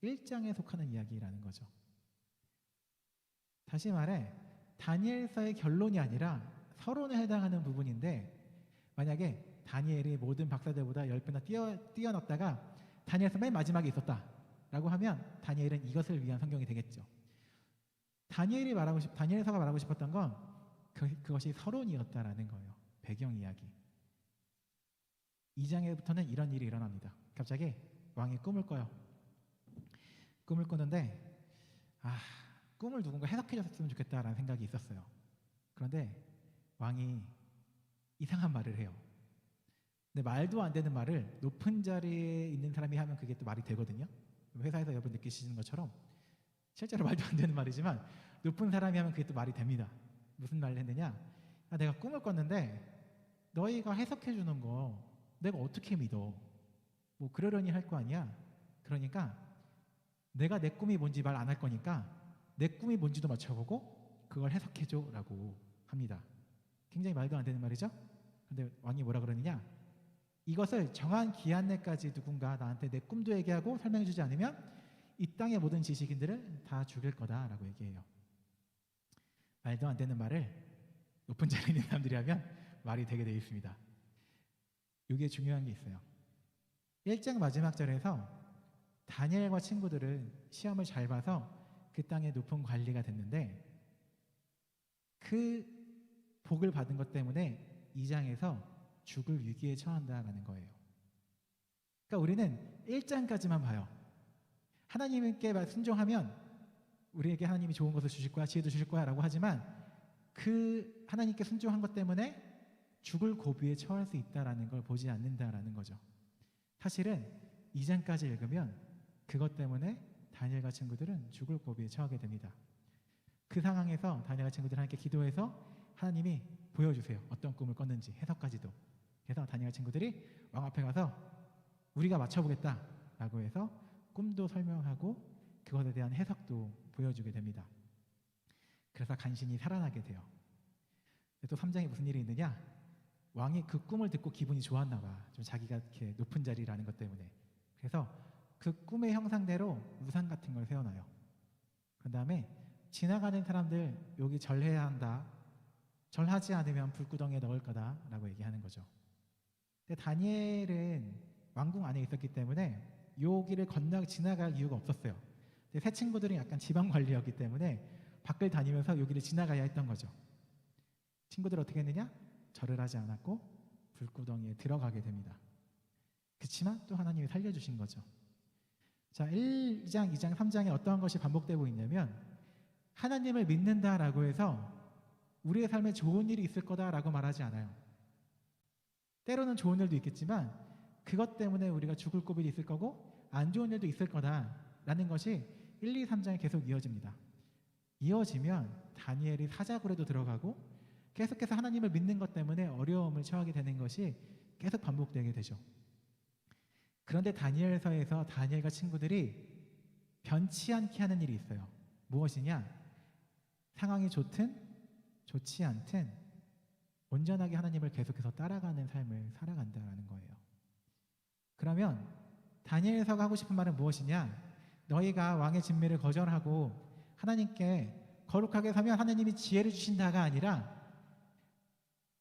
1장에 속하는 이야기라는 거죠. 다시 말해 다니엘서의 결론이 아니라 서론에 해당하는 부분인데 만약에 다니엘이 모든 박사들보다 10배나 뛰어났다가 다니엘서 맨 마지막에 있었다라고 하면 다니엘은 이것을 위한 성경이 되겠죠. 다니엘서가 말하고 싶었던 건 그것이 서론이었다라는 거예요. 배경 이야기. 2장에부터는 이런 일이 일어납니다. 갑자기 왕이 꿈을 꿔요. 꿈을 꾸는데 꿈을 누군가 해석해 줬으면 좋겠다라는 생각이 있었어요. 그런데 왕이 이상한 말을 해요. 근데 말도 안 되는 말을 높은 자리에 있는 사람이 하면 그게 또 말이 되거든요. 회사에서 여러분 느끼시는 것처럼 실제로 말도 안 되는 말이지만 높은 사람이 하면 그게 또 말이 됩니다. 무슨 말을 했느냐? 내가 꿈을 꿨는데 너희가 해석해 주는 거 내가 어떻게 믿어? 뭐 그러려니 할 거 아니야? 그러니까 내가 내 꿈이 뭔지 말 안 할 거니까 내 꿈이 뭔지도 맞춰보고 그걸 해석해줘 라고 합니다. 굉장히 말도 안 되는 말이죠? 근데 왕이 뭐라 그러느냐? 이것을 정한 기한 내까지 누군가 나한테 내 꿈도 얘기하고 설명해주지 않으면 이 땅의 모든 지식인들을 다 죽일 거다라고 얘기해요. 말도 안 되는 말을 높은 자리에 있는 사람들이 하면 말이 되게 되어 있습니다. 이게 중요한 게 있어요. 1장 마지막 절에서 다니엘과 친구들은 시험을 잘 봐서 그 땅의 높은 관리가 됐는데 그 복을 받은 것 때문에 2장에서 죽을 위기에 처한다라는 거예요. 그러니까 우리는 1장까지만 봐요. 하나님께 순종하면 우리에게 하나님이 좋은 것을 주실 거야, 지혜도 주실 거야 라고 하지만 그 하나님께 순종한 것 때문에 죽을 고비에 처할 수 있다라는 걸 보지 않는다라는 거죠. 사실은 2장까지 읽으면 그것 때문에 다니엘과 친구들은 죽을 고비에 처하게 됩니다. 그 상황에서 다니엘과 친구들은 하나님께 기도해서 하나님이 보여주세요. 어떤 꿈을 꿨는지 해석까지도. 그래서 다니엘과 친구들이 왕 앞에 가서 우리가 맞춰보겠다라고 해서 꿈도 설명하고 그것에 대한 해석도 보여주게 됩니다. 그래서 간신히 살아나게 돼요. 또 3장에 무슨 일이 있느냐? 왕이 그 꿈을 듣고 기분이 좋았나 봐. 좀 자기가 이렇게 높은 자리라는 것 때문에. 그래서 그 꿈의 형상대로 우상 같은 걸 세워놔요. 그 다음에 지나가는 사람들 여기 절해야 한다. 절하지 않으면 불구덩이에 넣을 거다라고 얘기하는 거죠. 근데 다니엘은 왕궁 안에 있었기 때문에 여기를 지나갈 이유가 없었어요. 근데 새 친구들은 약간 지방 관리였기 때문에 밖을 다니면서 여기를 지나가야 했던 거죠. 친구들 어떻게 했느냐? 절을 하지 않았고 불구덩이에 들어가게 됩니다. 그렇지만 또 하나님이 살려주신 거죠. 자, 1장, 2장, 3장에 어떠한 것이 반복되고 있냐면 하나님을 믿는다라고 해서 우리의 삶에 좋은 일이 있을 거다라고 말하지 않아요. 때로는 좋은 일도 있겠지만 그것 때문에 우리가 죽을 고비도 있을 거고 안 좋은 일도 있을 거다라는 것이 1, 2, 3장에 계속 이어집니다. 이어지면 다니엘이 사자굴에도 들어가고 계속해서 하나님을 믿는 것 때문에 어려움을 처하게 되는 것이 계속 반복되게 되죠. 그런데 다니엘서에서 다니엘과 친구들이 변치 않게 하는 일이 있어요. 무엇이냐? 상황이 좋든 좋지 않든 온전하게 하나님을 계속해서 따라가는 삶을 살아간다라는 거예요. 그러면 다니엘서가 하고 싶은 말은 무엇이냐? 너희가 왕의 진미를 거절하고 하나님께 거룩하게 서면 하나님이 지혜를 주신다가 아니라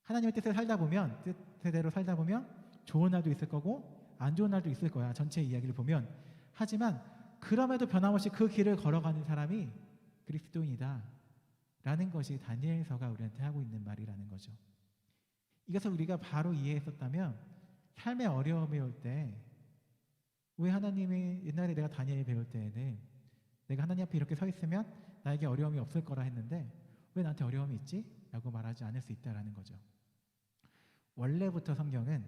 하나님의 뜻을 살다 보면 뜻대로 살다 보면 좋은 날도 있을 거고 안 좋은 날도 있을 거야. 전체 이야기를 보면. 하지만 그럼에도 변함없이 그 길을 걸어가는 사람이 그리스도인이다 라는 것이 다니엘서가 우리한테 하고 있는 말이라는 거죠. 이것을 우리가 바로 이해했었다면 삶의 어려움이 올 때 왜 하나님이 옛날에 내가 다니엘 배울 때에는 내가 하나님 앞에 이렇게 서 있으면 나에게 어려움이 없을 거라 했는데 왜 나한테 어려움이 있지? 라고 말하지 않을 수 있다라는 거죠. 원래부터 성경은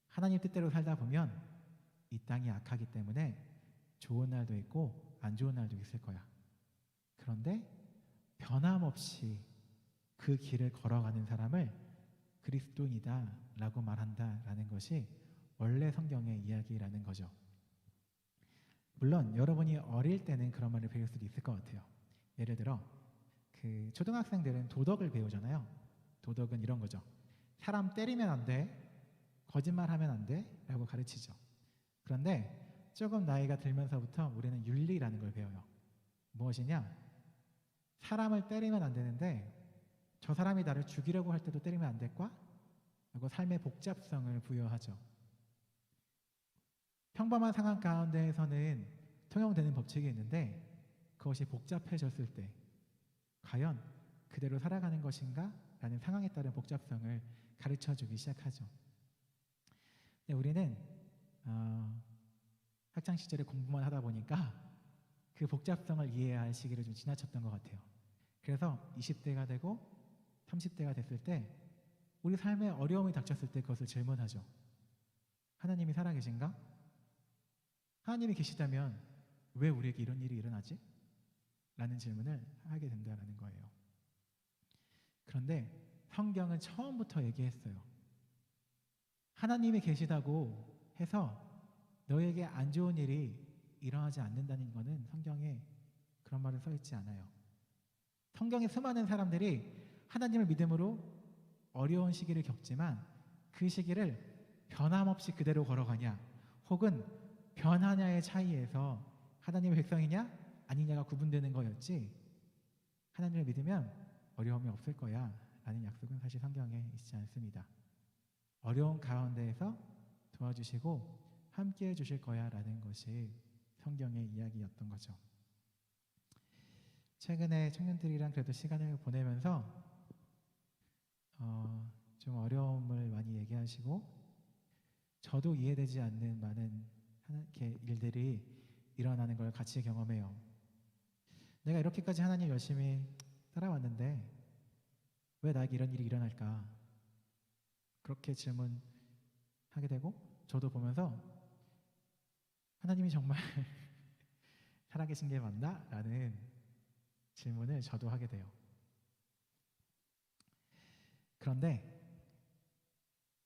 하나님 뜻대로 살다 보면 이 땅이 악하기 때문에 좋은 날도 있고 안 좋은 날도 있을 거야. 그런데 변함없이 그 길을 걸어가는 사람을 그리스도인이다 라고 말한다라는 것이 원래 성경의 이야기라는 거죠. 물론 여러분이 어릴 때는 그런 말을 배울 수도 있을 것 같아요. 예를 들어 그 초등학생들은 도덕을 배우잖아요. 도덕은 이런 거죠. 사람 때리면 안 돼, 거짓말하면 안 돼 라고 가르치죠. 그런데 조금 나이가 들면서부터 우리는 윤리라는 걸 배워요. 무엇이냐? 사람을 때리면 안 되는데 저 사람이 나를 죽이려고 할 때도 때리면 안 될까? 라고 삶의 복잡성을 부여하죠. 평범한 상황 가운데에서는 통용되는 법칙이 있는데 그것이 복잡해졌을 때 과연 그대로 살아가는 것인가? 라는 상황에 따른 복잡성을 가르쳐주기 시작하죠. 우리는 학창 시절에 공부만 하다 보니까 그 복잡성을 이해해야 할 시기를 좀 지나쳤던 것 같아요. 그래서 20대가 되고 30대가 됐을 때 우리 삶에 어려움이 닥쳤을 때 그것을 질문하죠. 하나님이 살아계신가? 하나님이 계시다면 왜 우리에게 이런 일이 일어나지? 라는 질문을 하게 된다는 거예요. 그런데 성경은 처음부터 얘기했어요. 하나님이 계시다고 해서 너에게 안 좋은 일이 일어나지 않는다는 것은 성경에 그런 말을 써 있지 않아요. 성경에 수많은 사람들이 하나님을 믿음으로 어려운 시기를 겪지만 그 시기를 변함없이 그대로 걸어가냐 혹은 변하냐의 차이에서 하나님의 백성이냐 아니냐가 구분되는 거였지 하나님을 믿으면 어려움이 없을 거야 라는 약속은 사실 성경에 있지 않습니다. 어려운 가운데에서 도와주시고 함께해 주실 거야 라는 것이 성경의 이야기였던 거죠. 최근에 청년들이랑 그래도 시간을 보내면서 좀 어려움을 많이 얘기하시고 저도 이해되지 않는 많은 일들이 일어나는 걸 같이 경험해요. 내가 이렇게까지 하나님 열심히 따라왔는데 왜 나에게 이런 일이 일어날까? 그렇게 질문하게 되고 저도 보면서 하나님이 정말 살아계신 게 맞나? 라는 질문을 저도 하게 돼요. 그런데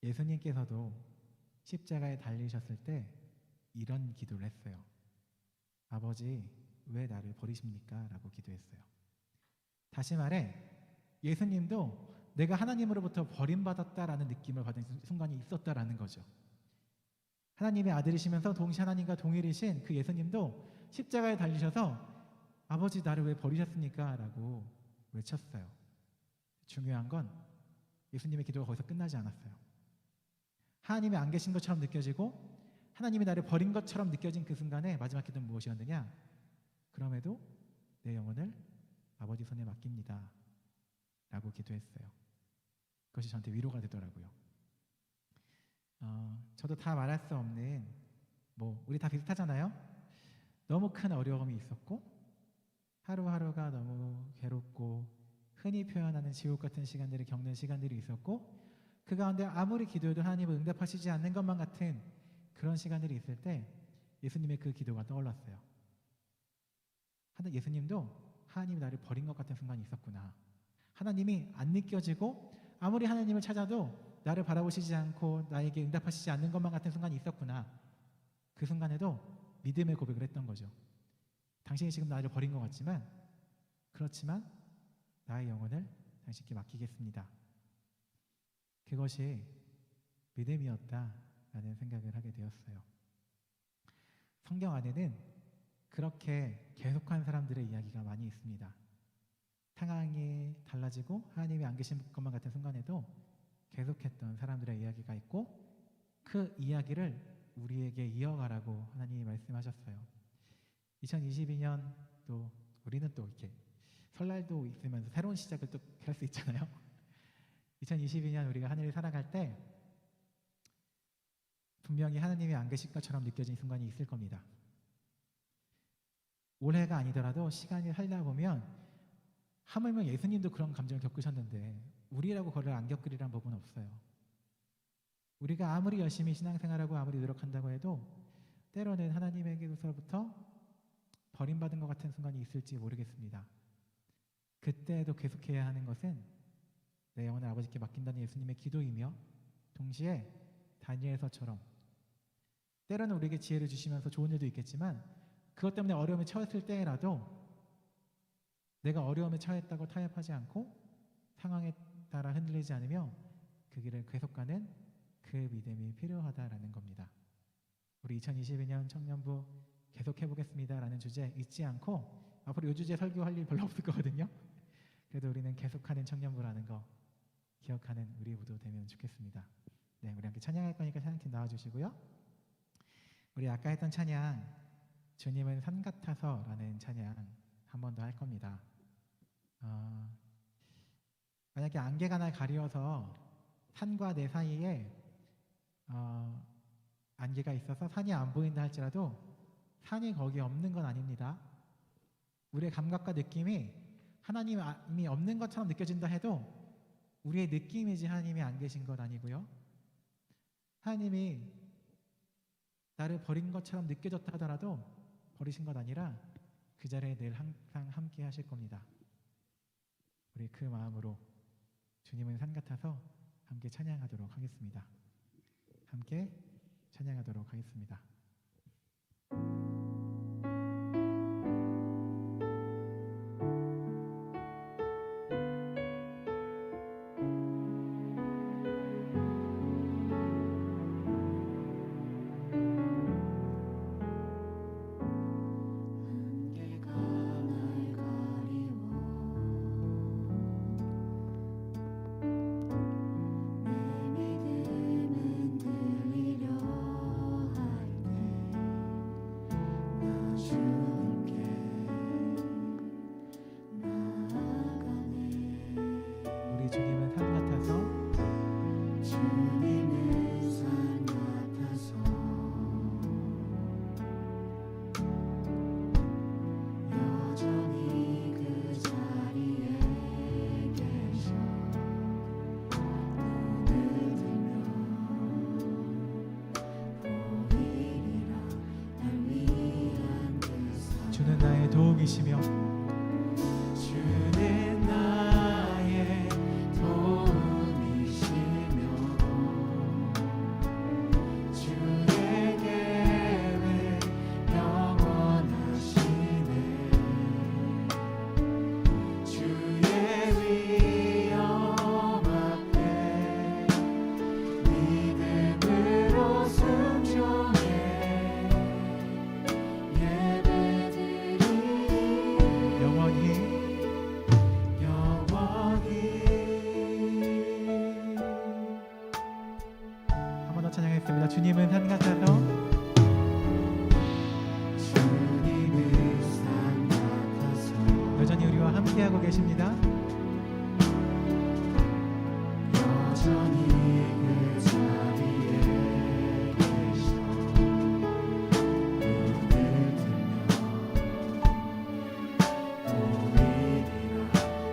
예수님께서도 십자가에 달리셨을 때 이런 기도를 했어요. 아버지, 왜 나를 버리십니까? 라고 기도했어요. 다시 말해 예수님도 내가 하나님으로부터 버림받았다라는 느낌을 받은 순간이 있었다라는 거죠. 하나님의 아들이시면서 동시에 하나님과 동일이신 그 예수님도 십자가에 달리셔서 아버지 나를 왜 버리셨습니까? 라고 외쳤어요. 중요한 건 예수님의 기도가 거기서 끝나지 않았어요. 하나님이 안 계신 것처럼 느껴지고 하나님이 나를 버린 것처럼 느껴진 그 순간에 마지막 기도는 무엇이었느냐? 그럼에도 내 영혼을 아버지 손에 맡깁니다 라고 기도했어요. 그것이 저한테 위로가 되더라고요. 저도 다 말할 수 없는 우리 다 비슷하잖아요. 너무 큰 어려움이 있었고 하루하루가 너무 괴롭고 흔히 표현하는 지옥 같은 시간들을 겪는 시간들이 있었고 그 가운데 아무리 기도해도 하나님은 응답하시지 않는 것만 같은 그런 시간들이 있을 때 예수님의 그 기도가 떠올랐어요. 예수님도 하나님이 나를 버린 것 같은 순간이 있었구나. 하나님이 안 느껴지고 아무리 하나님을 찾아도 나를 바라보시지 않고 나에게 응답하시지 않는 것만 같은 순간이 있었구나. 그 순간에도 믿음의 고백을 했던 거죠. 당신이 지금 나를 버린 것 같지만 그렇지만 나의 영혼을 당신께 맡기겠습니다. 그것이 믿음이었다라는 생각을 하게 되었어요. 성경 안에는 그렇게 계속한 사람들의 이야기가 많이 있습니다. 상황이 달라지고 하나님이 안 계신 것만 같은 순간에도 계속했던 사람들의 이야기가 있고, 그 이야기를 우리에게 이어가라고 하나님이 말씀하셨어요. 2022년 또 우리는 또 이렇게 설날도 있으면서 새로운 시작을 또 할 수 있잖아요. 2022년 우리가 하늘을 살아갈 때 분명히 하나님이 안 계실 것처럼 느껴진 순간이 있을 겁니다. 올해가 아니더라도 시간이 살다 보면 하물며 예수님도 그런 감정을 겪으셨는데 우리라고 그걸 안 겪으리란 법은 없어요. 우리가 아무리 열심히 신앙생활하고 아무리 노력한다고 해도 때로는 하나님에게서부터 버림받은 것 같은 순간이 있을지 모르겠습니다. 그때에도 계속해야 하는 것은 내 영혼을 아버지께 맡긴다는 예수님의 기도이며, 동시에 다니엘서처럼 때로는 우리에게 지혜를 주시면서 좋은 일도 있겠지만 그것 때문에 어려움에 처했을 때라도 내가 어려움에 처했다고 타협하지 않고 상황에 따라 흔들리지 않으며 그 길을 계속 가는 그 믿음이 필요하다라는 겁니다. 우리 2022년 청년부 계속해보겠습니다라는 주제 잊지 않고, 앞으로 이 주제 설교할 일 별로 없을 거거든요. 그래도 우리는 계속하는 청년부라는 거 기억하는 우리 모두 되면 좋겠습니다. 네, 우리 함께 찬양할 거니까 찬양팀 나와주시고요. 우리 아까 했던 찬양, 주님은 산 같아서라는 찬양 한 번 더 할 겁니다. 만약에 안개가 날 가리워서 산과 내 사이에 안개가 있어서 산이 안 보인다 할지라도 산이 거기 없는 건 아닙니다. 우리의 감각과 느낌이 하나님이 없는 것처럼 느껴진다 해도 우리의 느낌이지 하나님이 안 계신 것 아니고요. 하나님이 나를 버린 것처럼 느껴졌다 하더라도 버리신 것 아니라 그 자리에 늘 항상 함께 하실 겁니다. 우리 그 마음으로 주님은 산 같아서 함께 찬양하도록 하겠습니다. 함께 찬양하도록 하겠습니다. 주는 나의 도움이시며 주는 나의 도움이시며 주의 계획 영원하시네 주의 위엄 앞에 믿음으로 순종해 찬양했습니다. 주님은 산 같아서, 주님은 산 같아서 여전히 우리와 함께하고 계십니다. 여전히 그 자리에 계셔 눈을 뜨며 보이리라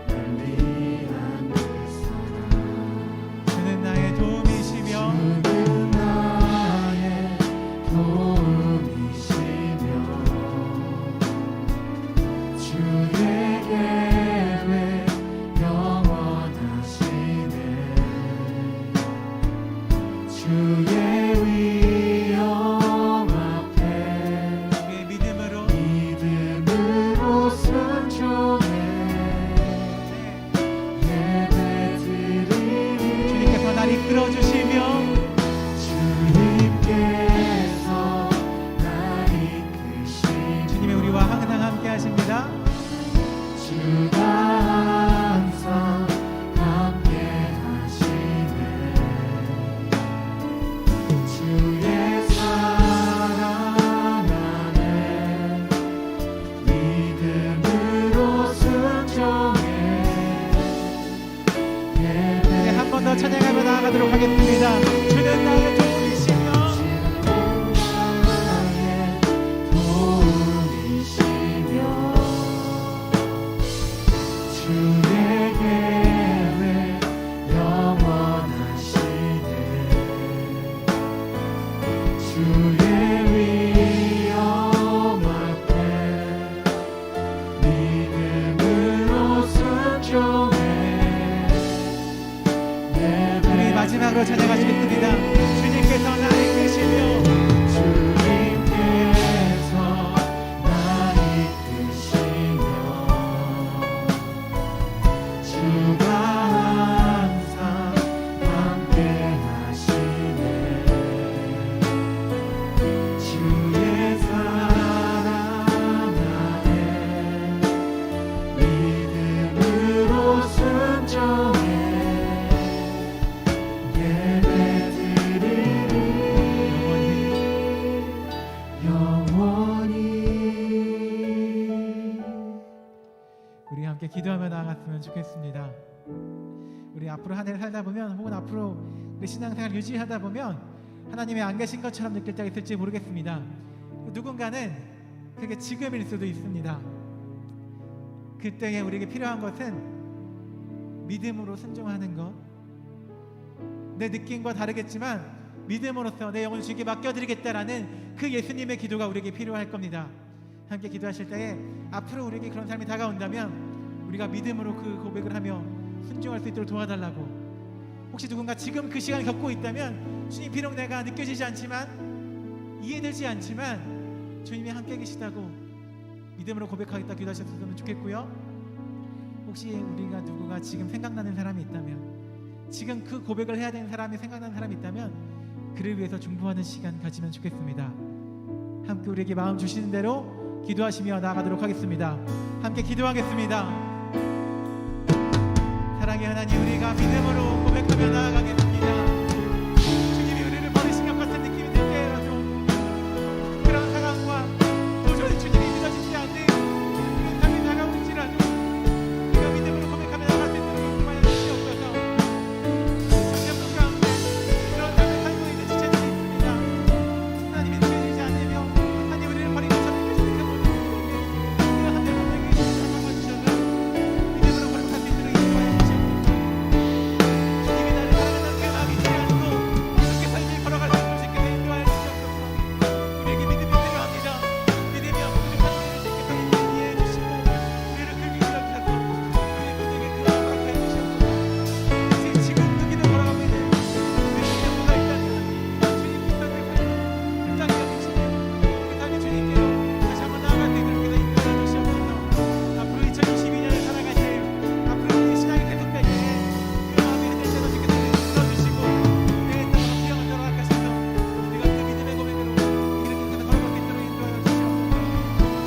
날 위한 그 사랑 주는 나의 도움이시며 도움이시며 주의 계획 영원하시네 주의 위엄 앞에 우리의 믿음으로 순종해 예배 드리리 주님께서 날 이끌어 함께 기도하며 나아갔으면 좋겠습니다. 우리 앞으로 한 해를 살다 보면 혹은 앞으로 우리 신앙생활 유지하다 보면 하나님이 안 계신 것처럼 느낄 때가 있을지 모르겠습니다. 누군가는 그게 지금일 수도 있습니다. 그때에 우리에게 필요한 것은 믿음으로 순종하는 것, 내 느낌과 다르겠지만 믿음으로써 내 영혼을 주님께 맡겨드리겠다라는 그 예수님의 기도가 우리에게 필요할 겁니다. 함께 기도하실 때에 앞으로 우리에게 그런 삶이 다가온다면 우리가 믿음으로 그 고백을 하며 순종할 수 있도록 도와달라고. 혹시 누군가 지금 그 시간을 겪고 있다면 주님, 비록 내가 느껴지지 않지만 이해되지 않지만 주님이 함께 계시다고 믿음으로 고백하겠다 기도하셨으면 좋겠고요. 혹시 우리가 누구가 지금 생각나는 사람이 있다면, 지금 그 고백을 해야 되는 사람이 생각나는 사람이 있다면 그를 위해서 중보하는 시간 가지면 좋겠습니다. 함께 우리에게 마음 주시는 대로 기도하시며 나아가도록 하겠습니다. 함께 기도하겠습니다. 사랑의 하나님, 우리가 믿음으로 고백하며 나아가겠습니다. 주님이 우리를 버리신 것 같은 느낌이 들 때라도 그런 상황과 도저히 주님이 믿어지지 않는 그런 삶이 다가올지라도 우리가 믿음으로 고백하며 나아갈 수 있도록 인도하여 주시옵소서. 청년들 가운데 그런 삶을 살고 있는 지체들이 있습니다. 하나님이 믿어지지 않으며 하나님 우리를 버린 것처럼 느껴지는 그 모든 분들에게 우리가 함께 고백에 담아주셔서 믿음으로 고백할 수 있도록 인도하여 주시옵소서. 주님이 나를 사랑한다는 그 마음이 있지 않고 그렇게 삶을 걸어갈 수 있도록 주님께서 인도하여 주시옵소서. 우리에게 믿음이 필요합니다. 믿음이 없는 우리 주님께서 이해해 주시고 우리를 그 위기를 주셔서 우리의 모두에게 그 마음을 허락해 주시옵소서. 지금도 기도 걸어가고 있는 우리 영혼가 있다면 주님 그 삶을 불쌍히 여기시며 그 삶이 주님께로 다시 한번 나아갈 수 있도록 그래서 인도하여 주시옵소서. 앞으로 2022년을 살아갈 때 앞으로 우리 신앙이 계속될 때 그 마음이 흔들려도 주께서 들어주시고 내 땅으로 귀향을 돌아가셔서 우리가 그 믿음의 고백으로 이렇게 걸어갈 수 있도록 인도하여 주시옵소서.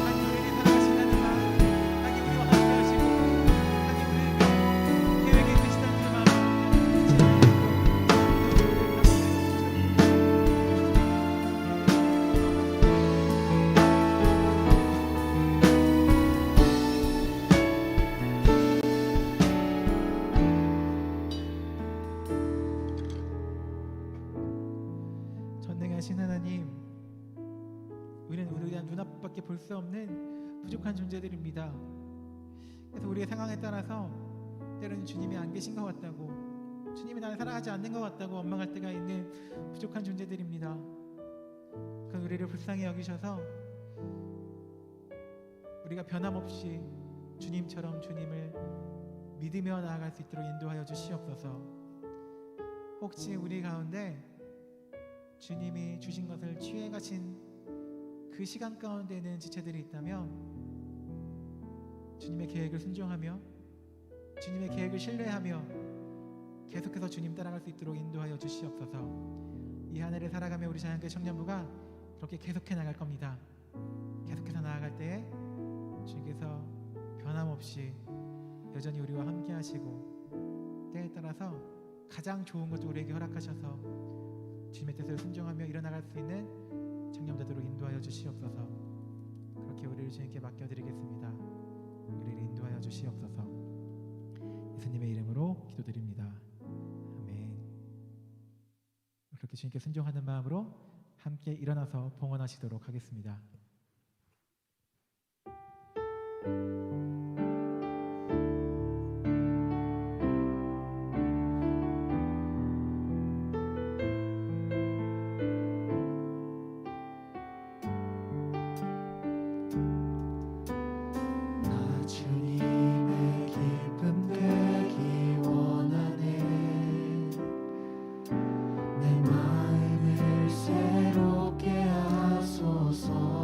하나님 우리를 사랑하신다는 마음, 하나님 우리와 함께 하시고 하나님 우리에게 계획이 있으시다는 그 마음 전능하신 하나님, 우리는 우리의 눈앞밖에 볼 수 없는 부족한 존재들입니다. 그래서 우리의 상황에 따라서 때로는 주님이 안 계신 것 같다고, 주님이 나를 사랑하지 않는 것 같다고 원망할 때가 있는 부족한 존재들입니다. 그 우리를 불쌍히 여기셔서 우리가 변함없이 주님처럼 주님을 믿으며 나아갈 수 있도록 인도하여 주시옵소서. 혹시 우리 가운데 주님이 주신 것을 취해 가신 그 시간 가운데 있는 지체들이 있다면 주님의 계획을 순종하며 주님의 계획을 신뢰하며 계속해서 주님 따라갈 수 있도록 인도하여 주시옵소서. 이 한 해를 살아가며 우리 자연교회 청년부가 그렇게 계속해 나갈 겁니다. 계속해서 나아갈 때에 주님께서 변함없이 여전히 우리와 함께 하시고 때에 따라서 가장 좋은 것을 우리에게 허락하셔서 주님의 뜻을 순종하며 일어나갈 수 있는 청년되도록 인도하여 주시옵소서. 그렇게 우리를 주님께 맡겨드리겠습니다. 우리를 인도하여 주시옵소서. 예수님의 이름으로 기도드립니다. 아멘. 그렇게 주님께 순종하는 마음으로 함께 일어나서 봉헌하시도록 하겠습니다. 나 주님의 기쁨 되기 원하네. 내 마음을 새롭게 하소서.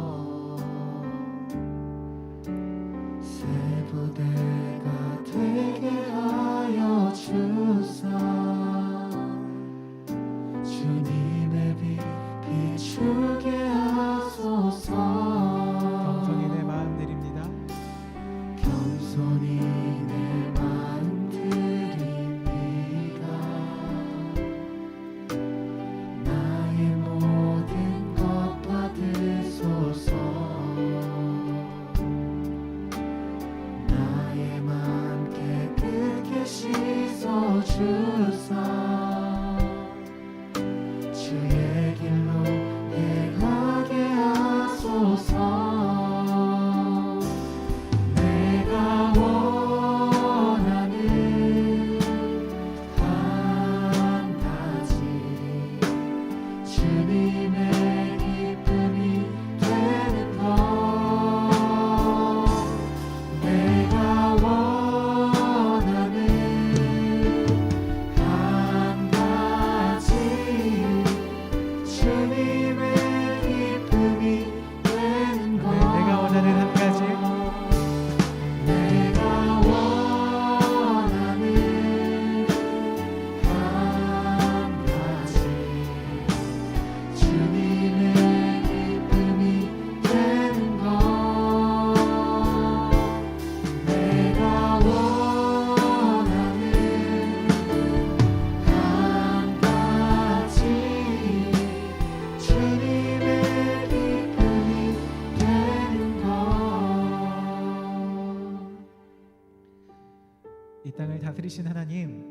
다스리신 하나님,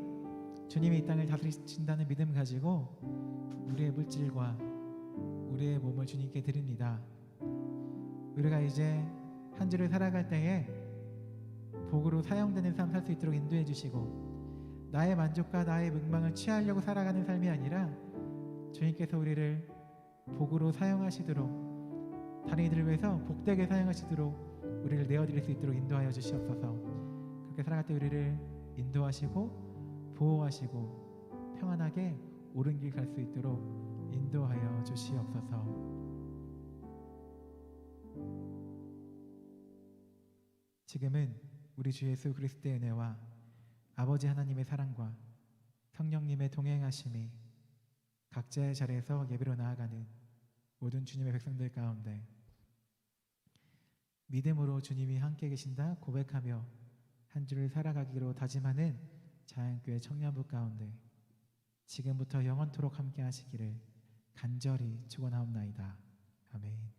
주님이 이 땅을 다스리신다는 믿음 가지고 우리의 물질과 우리의 몸을 주님께 드립니다. 우리가 이제 한 주를 살아갈 때에 복으로 사용되는 삶 살 수 있도록 인도해 주시고, 나의 만족과 나의 명망을 취하려고 살아가는 삶이 아니라 주님께서 우리를 복으로 사용하시도록, 다른 이들을 위해서 복되게 사용하시도록 우리를 내어드릴 수 있도록 인도하여 주시옵소서. 그렇게 살아갈 때 우리를 인도하시고 보호하시고 평안하게 옳은 길 갈 수 있도록 인도하여 주시옵소서. 지금은 우리 주 예수 그리스도의 은혜와 아버지 하나님의 사랑과 성령님의 동행하심이 각자의 자리에서 예배로 나아가는 모든 주님의 백성들 가운데 믿음으로 주님이 함께 계신다 고백하며 한 주를 살아가기로 다짐하는 자연교회 청년부 가운데 지금부터 영원토록 함께 하시기를 간절히 축원하옵나이다. 아멘.